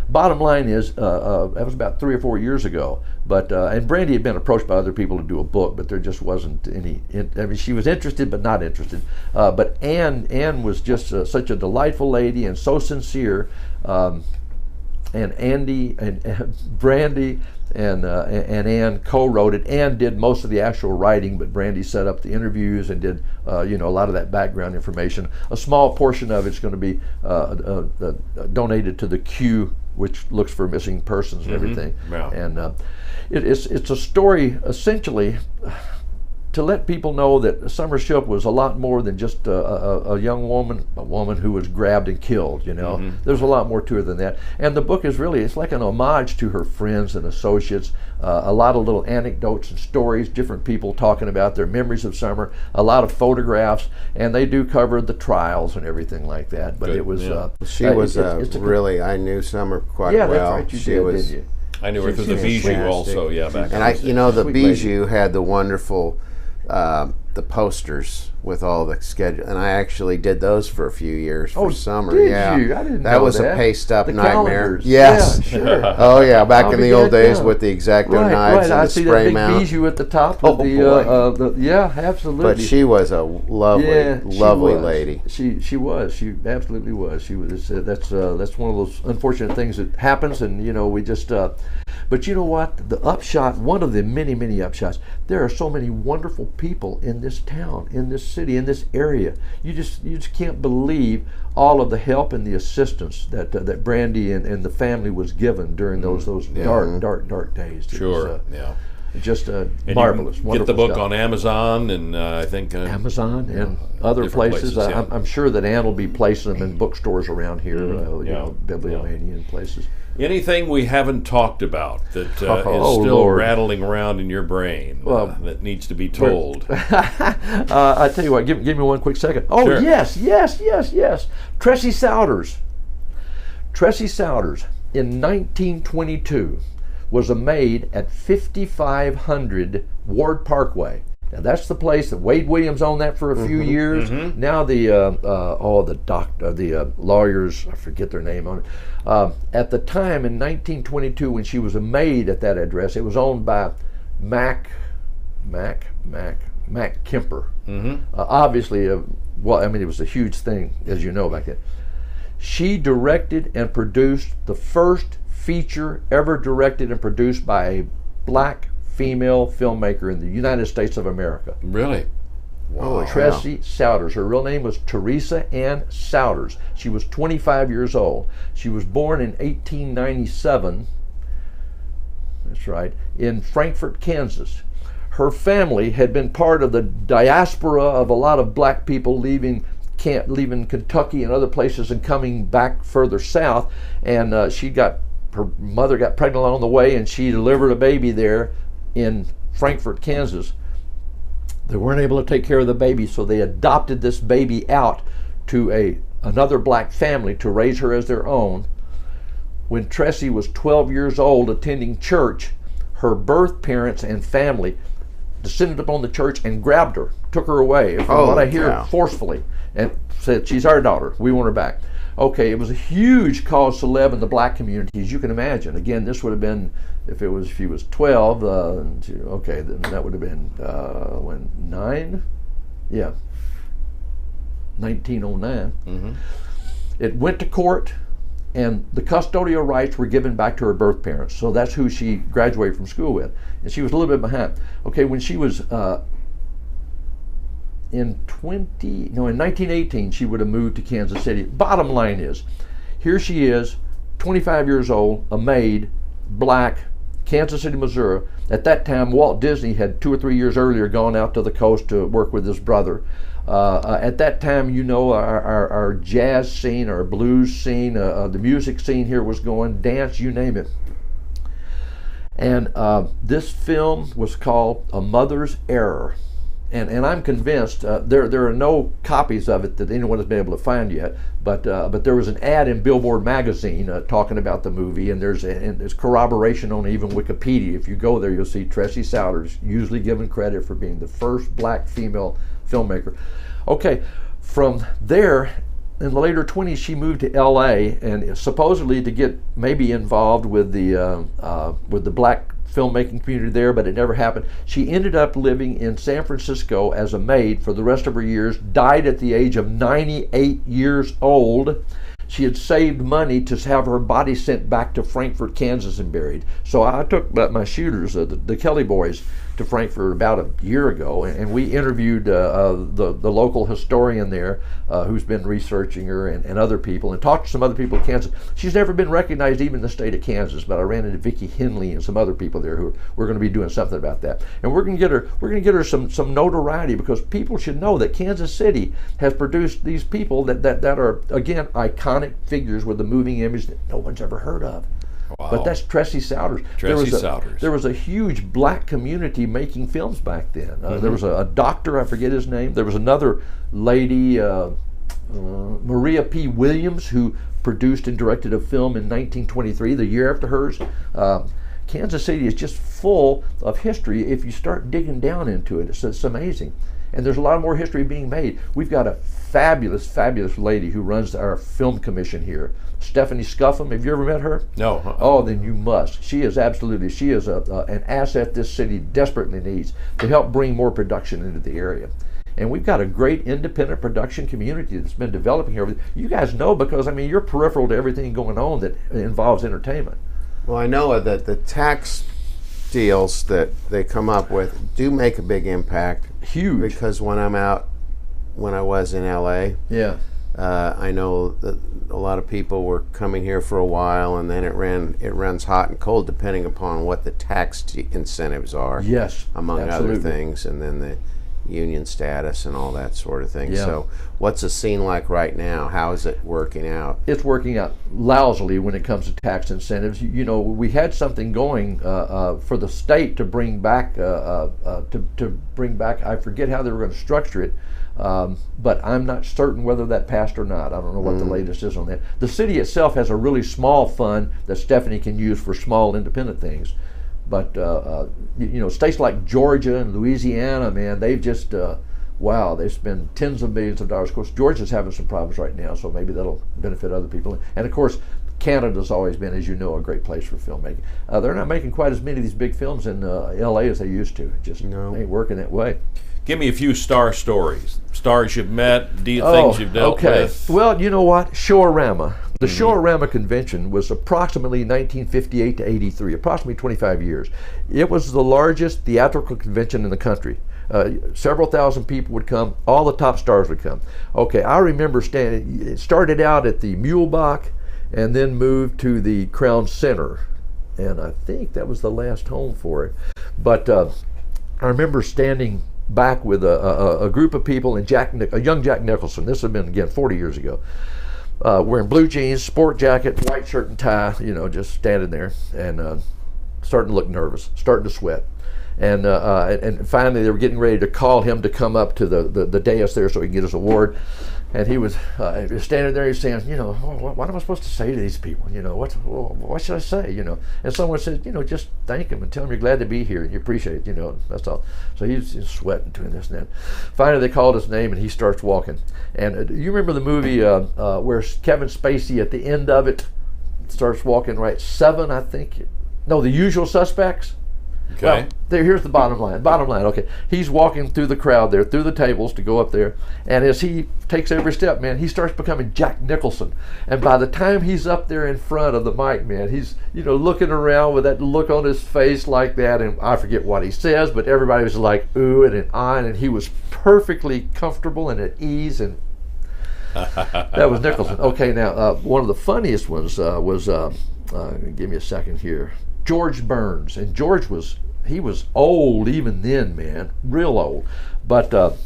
bottom line is, that was about 3 or 4 years ago. But and Brandy had been approached by other people to do a book, but there just wasn't any. I mean, she was interested, but not interested. But Anne was just such a delightful lady and so sincere. And Andy and Brandy and Anne co-wrote it. Anne did most of the actual writing, but Brandy set up the interviews and did a lot of that background information. A small portion of it's going to be donated to the Q, which looks for missing persons and everything. Yeah. And it's a story essentially to let people know that Summer Shipp was a lot more than just a young woman, a woman who was grabbed and killed, There's a lot more to her than that. And the book is really, it's like an homage to her friends and associates, a lot of little anecdotes and stories, different people talking about their memories of Summer, a lot of photographs, and they do cover the trials and everything like that. But Good. it was... She was really, I knew Summer quite well. Yeah, that's right, She was, didn't you? I knew her through the She's Bijou fantastic. also, yeah, back and in the the Sweet lady. Bijou had the wonderful, the posters with all the schedule, and I actually did those for a few years for Summer. Did yeah, you? I didn't that know was that. a paste up The nightmare. calendars. Yes. Yeah, sure. Oh yeah, back I'll in be the old dead, days yeah. with the X-Acto Right, knives I and the see that spray big mount. Bijou at the top Oh, with yeah, absolutely. But she was a lovely, she lovely was. lady. She was. She absolutely was. She was. That's one of those unfortunate things that happens, and we just. But you know what? The upshot, one of the many, many upshots. There are so many wonderful people in this town, in this city, in this area. You just can't believe all of the help and the assistance that Brandy and the family was given during those dark days. It Sure, was, yeah. Just And marvelous, you can wonderful get the book stuff. on Amazon, and I think Amazon and other different places. places, yeah. I'm sure that Ann will be placing them in bookstores around here, Bibliomania and places. anything we haven't talked about that is Oh, still Lord. rattling around in your brain that needs to be told. I tell you what, give me one quick second. Oh, Sure. yes. Tressie Souders. Tressie Souders in 1922 was a maid at 5500 Ward Parkway. Now that's the place that Wade Williams owned that for a few years. Now the lawyers, I forget their name on it. At the time in 1922, when she was a maid at that address, it was owned by Mac Kemper. Obviously, it was a huge thing, as you know, back then. She directed and produced the first feature ever directed and produced by a black female filmmaker in the United States of America. Really? Wow. Tressie Souders. Her real name was Teresa Ann Souders. She was 25 years old. She was born in 1897. That's right, in Frankfort, Kansas. Her family had been part of the diaspora of a lot of black people leaving Kentucky and other places and coming back further south. And her mother got pregnant along the way, and she delivered a baby there in Frankfort, Kansas. They weren't able to take care of the baby, so they adopted this baby out to another black family to raise her as their own. When Tressie was 12 years old, attending church, her birth parents and family descended upon the church and grabbed her, took her away, from what I hear, forcefully, and said, "She's our daughter. We want her back." Okay, it was a huge cause celeb in the black community, as you can imagine. Again, this would have been, if she was 12, okay, then that would have been, 1909. It went to court, and the custodial rights were given back to her birth parents. So that's who she graduated from school with. And she was a little bit behind. Okay, when she was in 1918, she would have moved to Kansas City. Bottom line is, here she is, 25 years old, a maid, black, Kansas City, Missouri. At that time, Walt Disney had 2 or 3 years earlier gone out to the coast to work with his brother. At that time, our jazz scene, our blues scene, the music scene here was going, dance, you name it. And this film was called A Mother's Error. And I'm convinced there are no copies of it that anyone has been able to find yet. But there was an ad in Billboard magazine talking about the movie, and there's corroboration on even Wikipedia. If you go there, you'll see Tressie Souders usually given credit for being the first black female filmmaker. Okay, from there, in the later 20s, she moved to L.A. and supposedly to get maybe involved with the black filmmaking community there, but it never happened. She ended up living in San Francisco as a maid for the rest of her years, died at the age of 98 years old. She had saved money to have her body sent back to Frankfort, Kansas and buried. So I took my shooters, the Kelly boys, to Frankfort about a year ago, and we interviewed the local historian there who's been researching her and other people, and talked to some other people in Kansas. She's never been recognized even in the state of Kansas, but I ran into Vicki Henley and some other people there who we're going to be doing something about that. And we're going to get her some notoriety, because people should know that Kansas City has produced these people that are, again, iconic figures with a moving image that no one's ever heard of. Wow. But that's Tressie Souders. Souders. There was a huge black community making films back then. There was a doctor, I forget his name. There was another lady, Maria P. Williams, who produced and directed a film in 1923, the year after hers. Kansas City is just full of history if you start digging down into it. It's amazing. And there's a lot more history being made. We've got a fabulous, fabulous lady who runs our film commission here, Stephanie Scuffham. Have you ever met her? No. Oh, then you must. She is an asset this city desperately needs to help bring more production into the area. And we've got a great independent production community that's been developing here. You guys know, because, I mean, you're peripheral to everything going on that involves entertainment. Well, I know that the tax deals that they come up with do make a big impact. Huge. Because when I was in LA, yeah, I know that a lot of people were coming here for a while, and then it runs hot and cold depending upon what the tax incentives are. Yes, among absolutely. other things, and then the union status and all that sort of thing. Yeah. So what's the scene like right now? How is it working out? It's working out lousily when it comes to tax incentives. You know, we had something going for the state to bring back to bring back. I forget how they were going to structure it, but I'm not certain whether that passed or not. I don't know what the latest is on that. The city itself has a really small fund that Stephanie can use for small independent things. But, you know, states like Georgia and Louisiana, man, they've just, wow, they spend tens of millions of dollars. Of course, Georgia's having some problems right now, so maybe that'll benefit other people. And, of course, Canada's always been, as you know, a great place for filmmaking. They're not making quite as many of these big films in L.A. as they used to. It just ain't working that way. Give me a few star stories. Stars you've met, things you've dealt with. Well, you know what? Showarama. The Showarama Convention was approximately 1958 to 83, approximately 25 years. It was the largest theatrical convention in the country. Several thousand people would come. All the top stars would come. Okay, I remember it started out at the Muehlebach and then moved to the Crown Center. And I think that was the last home for it. But I remember standing back with a group of people and a young Jack Nicholson. This had been, again, 40 years ago. Wearing blue jeans, sport jacket, white shirt and tie, you know, just standing there and starting to look nervous, starting to sweat. And finally they were getting ready to call him to come up to the dais there so he can get his award. And he was standing there, he's saying, you know, what am I supposed to say to these people? You know, what should I say? You know, and someone said, you know, just thank them and tell them you're glad to be here and you appreciate it, you know, that's all. So he's sweating doing this and that. Finally, they called his name and he starts walking. And you remember the movie where Kevin Spacey at the end of it starts walking, right? Seven, I think. No, The Usual Suspects. Okay. Well, here's the bottom line. Okay, he's walking through the crowd there, through the tables to go up there, and as he takes every step, man, he starts becoming Jack Nicholson. And by the time he's up there in front of the mic, man, he's, you know, looking around with that look on his face like that, and I forget what he says, but everybody was like ooh and ahhing, and he was perfectly comfortable and at ease, and that was Nicholson. Okay, now one of the funniest ones was give me a second here. George Burns, and George was old even then, man, real old. But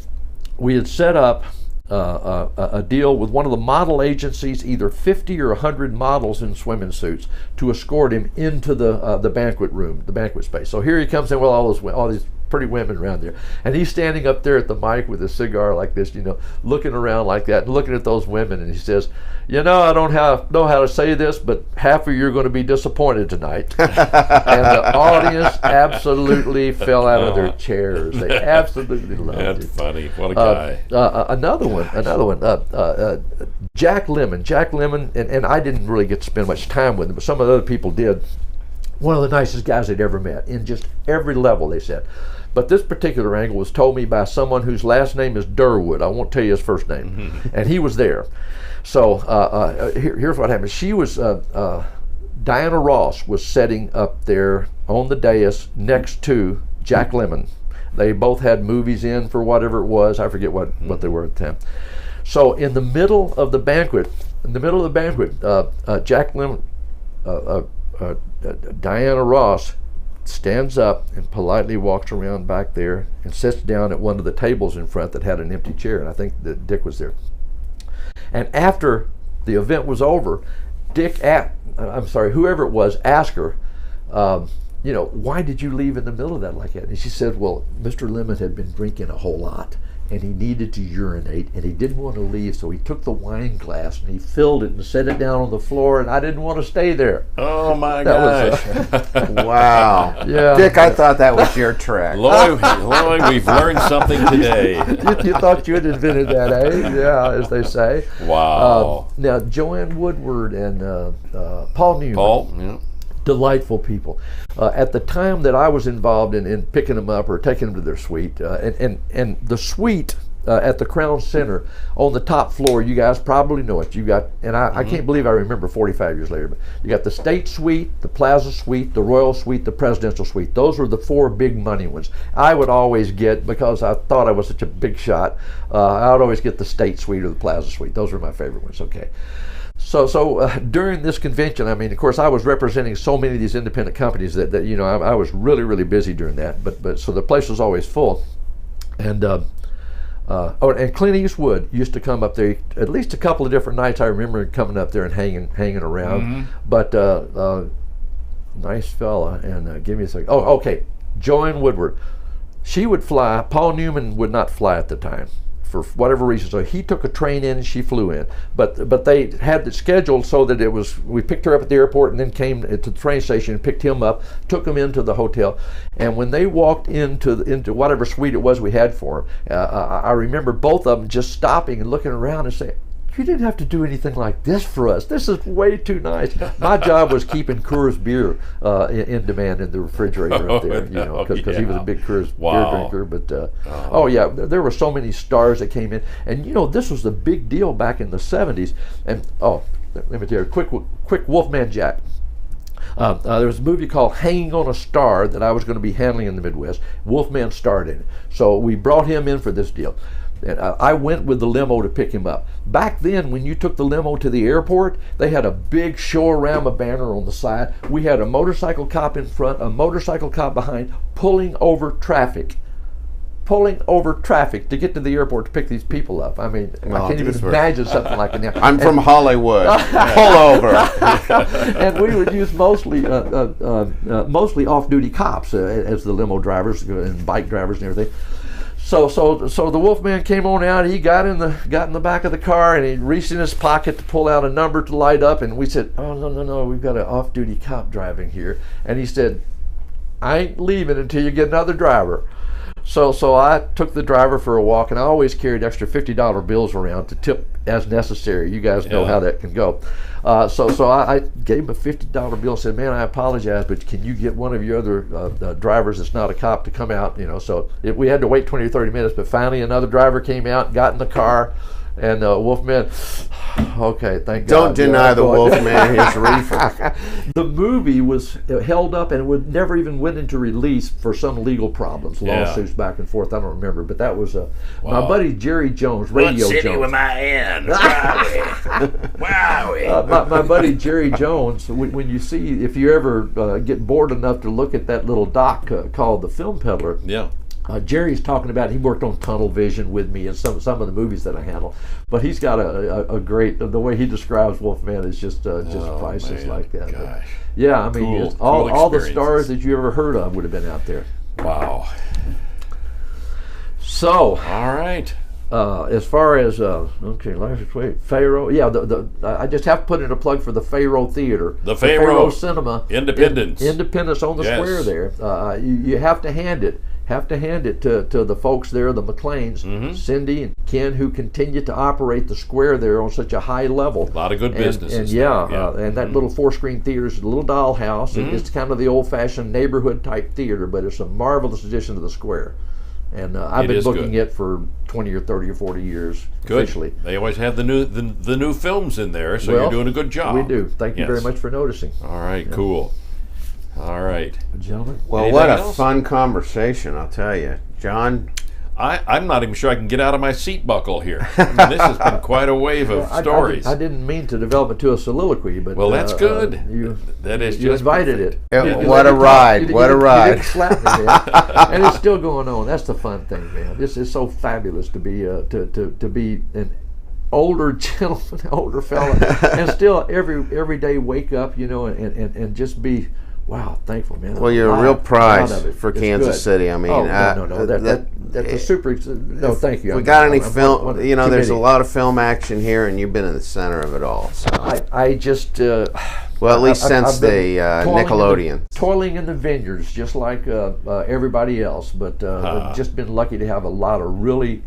we had set up a deal with one of the model agencies, either 50 or 100 models in swimming suits, to escort him into the banquet room, the banquet space. So here he comes in with all these pretty women around there, and he's standing up there at the mic with a cigar like this, you know, looking around like that and looking at those women, and he says, you know, I don't know how to say this, but half of you are going to be disappointed tonight. And the audience absolutely fell out of their chairs. They absolutely loved it. That's funny. What a guy. Another one. Jack Lemmon. And I didn't really get to spend much time with him, but some of the other people did. one of the nicest guys they'd ever met in just every level, they said. But this particular angle was told me by someone whose last name is Durwood. I won't tell you his first name. And he was there. So here's what happened. She was, Diana Ross was sitting up there on the dais next to Jack Lemmon. They both had movies in for whatever it was. I forget what they were at the time. So in the middle of the banquet, Jack Lemmon, Diana Ross stands up and politely walks around back there and sits down at one of the tables in front that had an empty chair, and I think that Dick was there. And after the event was over, whoever it was, asked her, why did you leave in the middle of that like that? And she said, well, Mr. Lemmon had been drinking a whole lot, and he needed to urinate, and he didn't want to leave, so he took the wine glass and he filled it and set it down on the floor, and I didn't want to stay there. Oh my gosh! Wow. Yeah. Dick, I thought that was your trick. Lloyd, we've learned something today. You thought you had invented that, eh? Yeah, as they say. Wow. Now, Joanne Woodward and Paul Newman. Paul, yeah. Delightful people. At the time that I was involved in picking them up or taking them to their suite, and the suite at the Crown Center on the top floor, you guys probably know it. You got, and I can't believe I remember 45 years later, but you got the State Suite, the Plaza Suite, the Royal Suite, the Presidential Suite. Those were the four big money ones. I would always get, because I thought I was such a big shot, I would always get the State Suite or the Plaza Suite. Those were my favorite ones. Okay. So during this convention, I mean, of course, I was representing so many of these independent companies that I was really, really busy during that. But so the place was always full, and and Clint Eastwood used to come up there at least a couple of different nights. I remember him coming up there and hanging around. But nice fella, and give me a second. Oh, okay, Joanne Woodward. She would fly. Paul Newman would not fly at the time, for whatever reason. So he took a train in and she flew in. But they had it scheduled so that we picked her up at the airport and then came to the train station and picked him up, took him into the hotel. And when they walked into whatever suite it was we had for him, I remember both of them just stopping and looking around and saying, you didn't have to do anything like this for us. This is way too nice. My job was keeping Coors beer in demand in the refrigerator up there, because he was a big Coors beer drinker. But there were so many stars that came in, and this was the big deal back in the '70s. And let me tell you, quick Wolfman Jack. There was a movie called Hanging on a Star that I was going to be handling in the Midwest. Wolfman starred in it, so we brought him in for this deal. And I went with the limo to pick him up. Back then, when you took the limo to the airport, they had a big Show-A-Rama banner on the side. We had a motorcycle cop in front, a motorcycle cop behind, pulling over traffic to get to the airport to pick these people up. I mean, I can't even imagine something like that. I'm from Hollywood. Pull over. And we would use mostly off-duty cops as the limo drivers and bike drivers and everything. So the Wolfman came on out. He got in the back of the car, and he reached in his pocket to pull out a number to light up. And we said, "Oh no, we've got an off-duty cop driving here." And he said, "I ain't leaving until you get another driver." So I took the driver for a walk, and I always carried extra $50 bills around to tip as necessary. You guys know how that can go. So I gave him a $50 bill and said, "Man, I apologize, but can you get one of your other drivers that's not a cop to come out?" We had to wait 20 or 30 minutes, but finally another driver came out, got in the car, and Wolfman, okay, thank God. Don't deny the Wolfman his reefer. The movie was held up, and it never even went into release for some legal problems, lawsuits back and forth. I don't remember, but that was my buddy Jerry Jones, Radio What city Jones. am I in? Wowie. My buddy Jerry Jones. When you see, if you ever get bored enough to look at that little doc called The Film Peddler. Yeah. Jerry's talking about, he worked on Tunnel Vision with me and some of the movies that I handle, but he's got a great, the way he describes Wolfman is just priceless, man. like that. Gosh. But, yeah, I mean, Cool all the stars experiences. that you ever heard of would have been out there. Wow. So, All right. As far as Life is Sweet, Pharaoh, yeah, I just have to put in a plug for the Pharaoh Theater, The Pharaoh Cinema, Independence. Independence on the Yes. square there. You have to hand it. To the folks there, the McLeans, Cindy and Ken, who continue to operate the square there on such a high level. A lot of good businesses. And there. and that little 4-screen theater is a little dollhouse. It's kind of the old-fashioned neighborhood type theater, but it's a marvelous addition to the square. And I've been booking it for 20 or 30 or 40 years officially. They always have the new films in there, so you're doing a good job. We do. Thank you very much for noticing. All right, cool. All right. Gentlemen. Well, Anything what a else? fun conversation, I'll tell you. John, I'm not even sure I can get out of my seat buckle here. I mean, this has been quite a wave of stories. I didn't mean to develop it to a soliloquy, but Well, that's good. That is you just invited perfect. it. What a ride! What a You ride! didn't slap me, man. And it's still going on. That's the fun thing, man. This is so fabulous to be to be an older gentleman, older fella, and still every day wake up, and just be. Wow, thankful, man. Well, you're a real prize for It's Kansas good. City. I mean, no. That's a super. No, thank you. We got any film? I'm There's a committed. lot of film action here, and you've been in the center of it all. So. I just. Well, at least I've since been the toiling Nickelodeon. Toiling in the vineyards, just like everybody else, but I've just been lucky to have a lot of really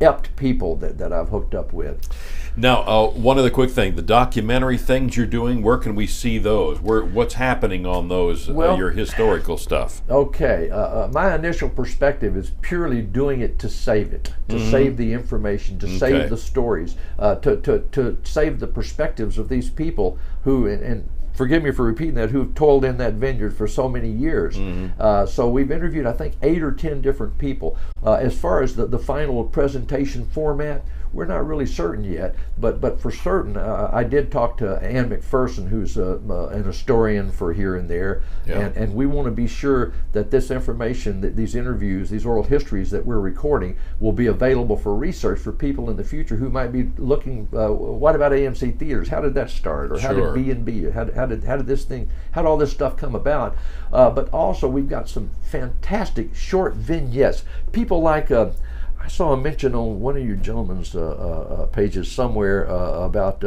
apt people that I've hooked up with. Now, one other quick thing: the documentary things you're doing. Where can we see those? What's happening on those? Your historical stuff. Okay, my initial perspective is purely doing it to save it, to save the information, to save the stories, to save the perspectives of these people who, and forgive me for repeating that, who've toiled in that vineyard for so many years. So we've interviewed, I think, 8 or 10 different people. As far as the final presentation format, we're not really certain yet, but for certain, I did talk to Ann McPherson, who's an historian for here and there, and we want to be sure that this information, that these interviews, these oral histories that we're recording, will be available for research for people in the future who might be looking. What about AMC theaters? How did that start? Or how did B&B? How did all this stuff come about? But also, we've got some fantastic short vignettes. People like. I saw a mention on one of you gentlemen's pages somewhere about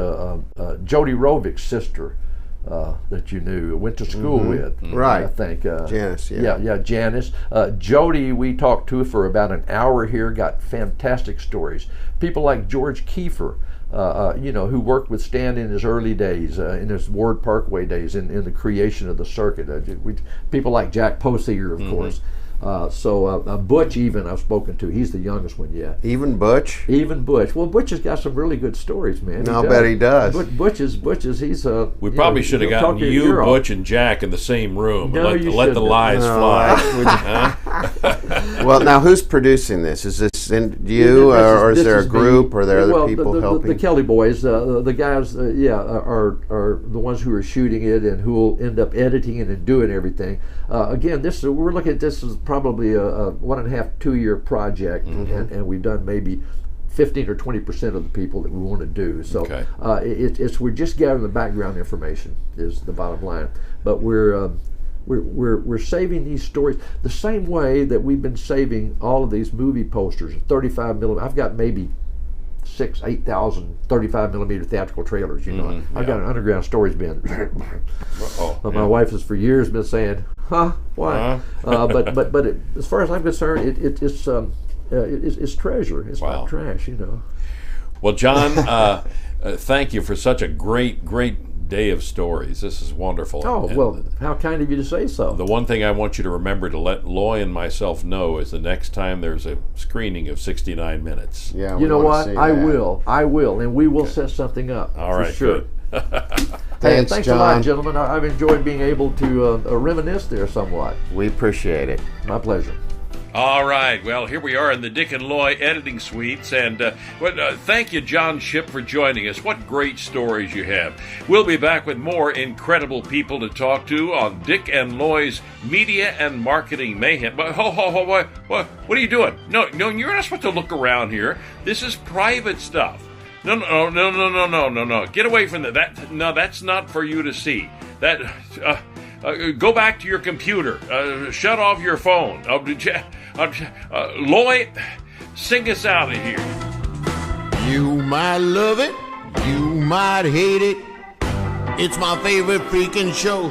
Jody Rovick's sister that you knew, went to school with. Right. I think. Janice, Yeah, Janice. Jody, we talked to for about an hour here, got fantastic stories. People like George Kiefer, who worked with Stan in his early days, in his Ward Parkway days, in the creation of the circuit. People like Jack Posier, of course. Butch, even I've spoken to. He's the youngest one yet. Even Butch? Even Butch. Well, Butch has got some really good stories, man. I'll bet he does. Butch is. He's. We probably should have gotten you, Butch, and Jack in the same room. No, and you let the shouldn't. lies fly. Well, now who's producing this? Is this you, or is there a group, or are there other people helping? The Kelly boys, the guys, are the ones who are shooting it and who will end up editing it and doing everything. Again, we're looking at this as probably a 1.5, 2 year project, and we've done maybe 15 or 20% of the people that we want to do. So we're just gathering the background information is the bottom line. But we're saving these stories the same way that we've been saving all of these movie posters, 35 millimeter. I've got maybe 8,000 35 millimeter theatrical trailers. I've got an underground storage bin. But my wife has for years been saying, why? But as far as I'm concerned, it's treasure. It's not trash, Well, John, thank you for such a great day of stories. This is wonderful. Well, how kind of you to say so. The one thing I want you to remember to let Loy and myself know is the next time there's a screening of 69 Minutes. Yeah, you know what? I will, and we will set something up. All right, for sure. good. Thanks, John. John. A lot, gentlemen. I've enjoyed being able to reminisce there somewhat. We appreciate it. My pleasure. All right, well, here we are in the Dick and Loy editing suites, and thank you, John Shipp, for joining us. What great stories you have. We'll be back with more incredible people to talk to on Dick and Loy's Media and Marketing Mayhem. But what are you doing? No, you're not supposed to look around here. This is private stuff. No. Get away from that. No, that's not for you to see. Go back to your computer. Shut off your phone. Loy, sing us out of here. You might love it, you might hate it. It's my favorite freaking show.